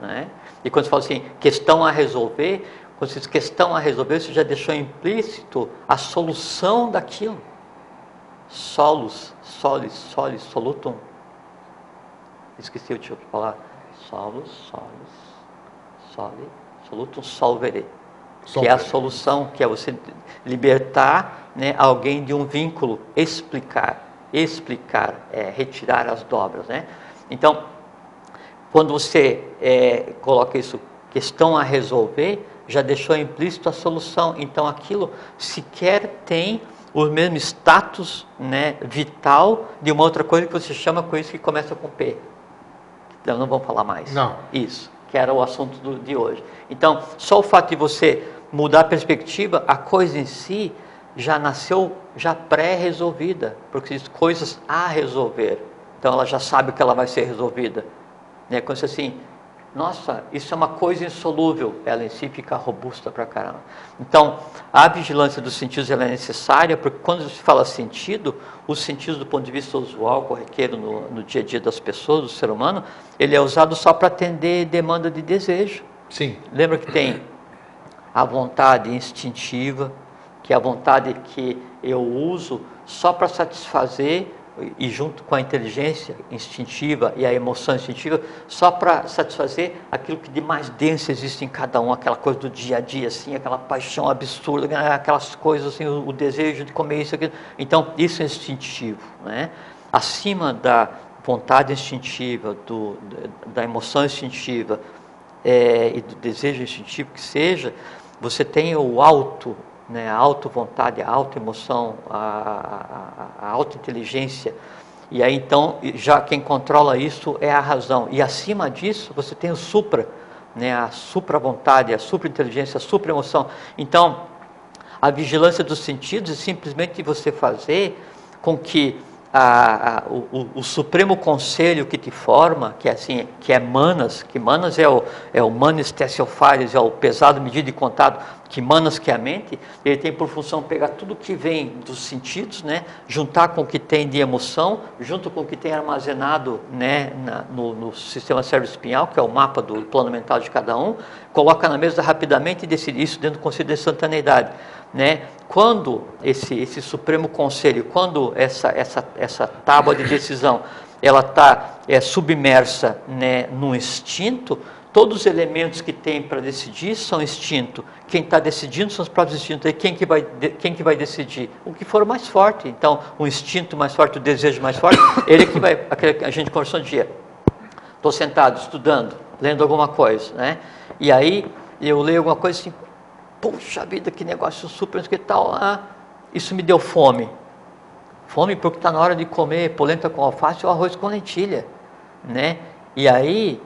Né? E quando você fala assim, questão a resolver, quando você diz questão a resolver, você já deixou implícito a solução daquilo. Solus, solis, solis, solutum. Esqueci o tipo de falar. Solus, solis, soli, solutum, solvere. Que é a solução, que é você libertar, né, alguém de um vínculo, explicar, retirar as dobras, né? Então, quando você coloca isso, questão a resolver, já deixou implícito a solução. Então, aquilo sequer tem o mesmo status, né, vital de uma outra coisa que você chama com isso que começa com P. Então, não vamos falar mais. Não. Isso, que era o assunto de hoje. Então, só o fato de você mudar a perspectiva, a coisa em si já nasceu já pré-resolvida, porque existem coisas a resolver. Então ela já sabe que ela vai ser resolvida. Né? Quando você assim, nossa, isso é uma coisa insolúvel, ela em si fica robusta pra caramba. Então, a vigilância dos sentidos ela é necessária, porque quando se fala sentido, os sentidos do ponto de vista usual, corriqueiro no dia a dia das pessoas, do ser humano, ele é usado só para atender demanda de desejo. Sim. Lembra que tem a vontade instintiva, que é a vontade que eu uso só para satisfazer, e junto com a inteligência instintiva e a emoção instintiva, só para satisfazer aquilo que de mais denso existe em cada um, aquela coisa do dia a dia, assim, aquela paixão absurda, aquelas coisas assim, o desejo de comer isso, aquilo. Então, isso é instintivo, né? Acima da vontade instintiva, da emoção instintiva e do desejo instintivo que seja, você tem o auto, né, a auto-vontade, a auto-emoção, a auto-inteligência. E aí, então, já quem controla isso é a razão. E acima disso, você tem o supra, né, a supra-vontade, a supra-inteligência, a supra-emoção. Então, A vigilância dos sentidos é simplesmente você fazer com que o Supremo Conselho que te forma, que é assim, que é Manas, que Manas é o Manes Tessiofares, é o pesado medido e contado, que Manas que é a mente, ele tem por função pegar tudo que vem dos sentidos, né, juntar com o que tem de emoção, junto com o que tem armazenado, né, no sistema cérebro-espinhal, que é o mapa do plano mental de cada um, coloca na mesa rapidamente e decide isso dentro do conceito de instantaneidade. Né? Quando esse Supremo Conselho, quando essa tábua de decisão, ela está submersa, né, no instinto, todos os elementos que tem para decidir são instinto. Quem está decidindo são os próprios instintos. E quem que vai decidir? O que for mais forte. Então, o instinto mais forte, o desejo mais forte, ele que vai. A gente conversou um dia. Estou sentado, estudando, lendo alguma coisa, né? E aí eu leio alguma coisa assim. Puxa vida, que negócio super, que tal? Isso me deu fome. Fome porque está na hora de comer polenta com alface ou arroz com lentilha, né? E aí,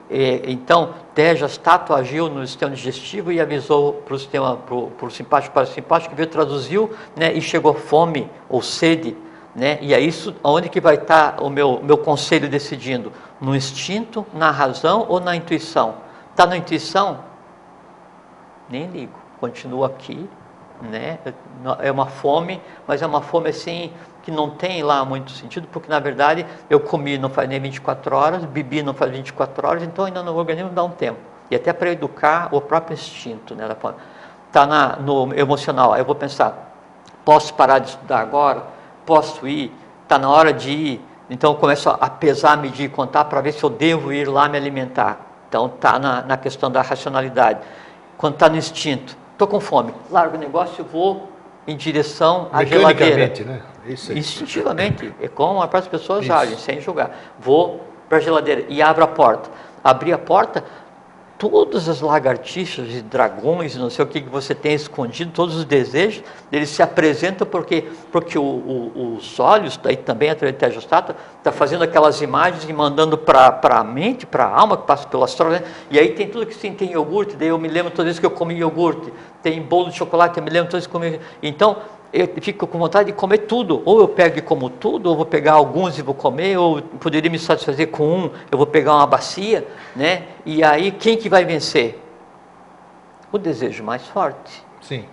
então, Tejas Tato agiu no sistema digestivo e avisou para o sistema, para o simpático, parasimpático, que veio, traduziu, né? E chegou fome ou sede, né? E aí, onde que vai estar o meu conselho decidindo? No instinto, na razão ou na intuição? Está na intuição? Nem ligo. Continua aqui, né? É uma fome, mas é uma fome assim que não tem lá muito sentido, porque na verdade eu comi não faz nem 24 horas, bebi não faz 24 horas, então ainda no organismo dá um tempo. E até para educar o próprio instinto, né? Está no emocional. Aí eu vou pensar, posso parar de estudar agora? Posso ir? Está na hora de ir? Então eu começo a pesar, medir e contar para ver se eu devo ir lá me alimentar. Então está na questão da racionalidade. Quando está no instinto, estou com fome, largo o negócio e vou em direção à geladeira. Né? Isso aí. Instintivamente, é como as próprias pessoas agem, sem julgar. Vou para a geladeira e abro a porta. Abri a porta, todas as lagartixas e dragões, não sei o que você tem escondido, todos os desejos, eles se apresentam porque os olhos, daí também a Tejas-Tata, está fazendo aquelas imagens e mandando para a mente, para a alma, que passa pelo astral, né? E aí tem tudo que sim, tem iogurte, daí eu me lembro todas as vezes que eu comi iogurte, tem bolo de chocolate, eu me lembro todas as vezes que eu comi. Então, eu fico com vontade de comer tudo, ou eu pego e como tudo, ou vou pegar alguns e vou comer, ou poderia me satisfazer com um, eu vou pegar uma bacia, né? E aí, quem que vai vencer? O desejo mais forte. Sim.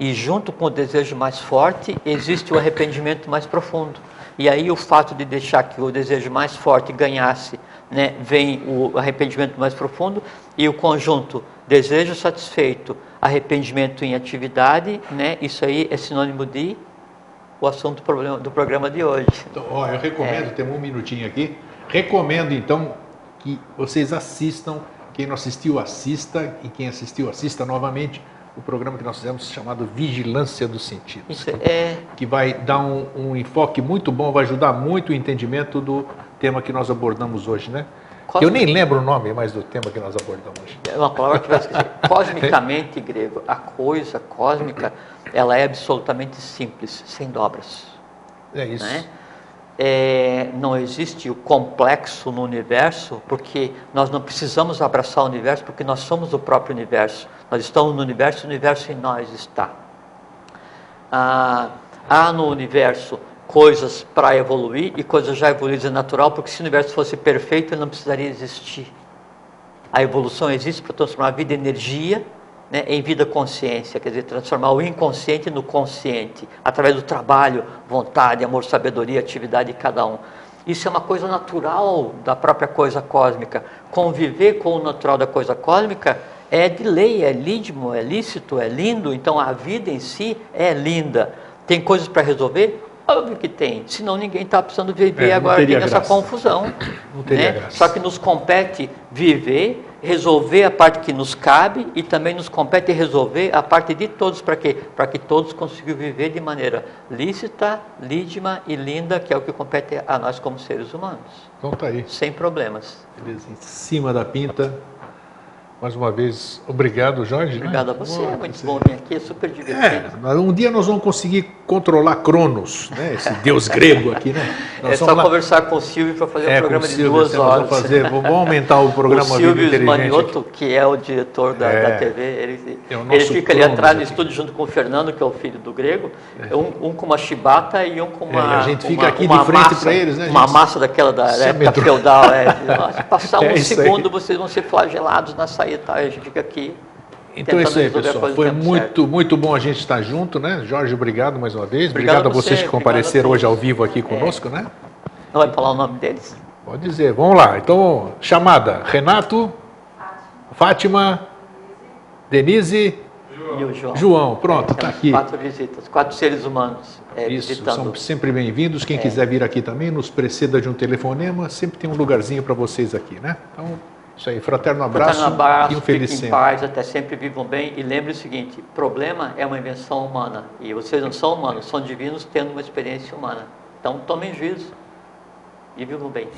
E junto com o desejo mais forte, existe o arrependimento mais profundo. E aí o fato de deixar que o desejo mais forte ganhasse, né, vem o arrependimento mais profundo, e o conjunto desejo satisfeito, arrependimento em atividade, né, isso aí é sinônimo de o assunto do programa de hoje. Então, eu recomendo, temos um minutinho aqui, recomendo então que vocês assistam, quem não assistiu assista, e quem assistiu assista novamente o programa que nós fizemos chamado Vigilância dos Sentidos. Isso é... Que vai dar um enfoque muito bom, vai ajudar muito o entendimento do tema que nós abordamos hoje, né? Eu nem lembro o nome mais do tema que nós abordamos hoje. É uma palavra que vai esquecer. Cosmicamente, grego, a coisa cósmica, ela é absolutamente simples, sem dobras. É isso. Né? Não existe o complexo no universo, porque nós não precisamos abraçar o universo, porque nós somos o próprio universo. Nós estamos no universo em nós está. Há no universo coisas para evoluir e coisas já evoluídas é natural, porque se o universo fosse perfeito, ele não precisaria existir. A evolução existe para transformar a vida em energia, né, em vida consciência, quer dizer, transformar o inconsciente no consciente, através do trabalho, vontade, amor, sabedoria, atividade de cada um. Isso é uma coisa natural da própria coisa cósmica. Conviver com o natural da coisa cósmica é de lei, é lídimo, é lícito, é lindo. Então a vida em si é linda. Tem coisas para resolver? Óbvio que tem, senão ninguém está precisando viver agora aqui nessa confusão. Não teria né? graça. Só que nos compete viver, resolver a parte que nos cabe e também nos compete resolver a parte de todos. Para quê? Para que todos consigam viver de maneira lícita, lídima e linda, que é o que compete a nós como seres humanos. Então tá aí. Sem problemas. Beleza. Em cima da pinta, Mais uma vez, obrigado, Jorge. Obrigado a você, é muito bom vir aqui, é super divertido. Um dia nós vamos conseguir controlar Cronos, né? Esse deus grego aqui, né? É só conversar com o Silvio para fazer um programa de 2 horas. Vamos aumentar o programa o Silvio Vida Manioto, que é o diretor da TV, ele fica ali atrás no estúdio junto com o Fernando, que é o filho do grego, um com uma chibata e um com uma... a gente fica aqui de frente para eles, né? Uma massa daquela da época feudal. Se passar um segundo, vocês vão ser flagelados na saída, tá? A gente fica aqui. Então é isso aí, pessoal. Foi muito bom a gente estar junto, né? Jorge, obrigado mais uma vez. Obrigado a vocês que compareceram hoje ao vivo aqui conosco, né? Não vai falar o nome deles? Pode dizer. Vamos lá. Então, chamada. Renato, Fátima, Denise e o João. João, pronto, está aqui. 4 visitas, 4 seres humanos Isso, visitando. São sempre bem-vindos. Quem quiser vir aqui também, nos preceda de um telefonema. Sempre tem um lugarzinho para vocês aqui, né? Então, isso aí. Fraterno abraço e um feliz fiquem em sempre. paz, até sempre vivam bem. E lembre o seguinte, problema é uma invenção humana. E vocês não são humanos, são divinos tendo uma experiência humana. Então, tomem juízo e vivam bem.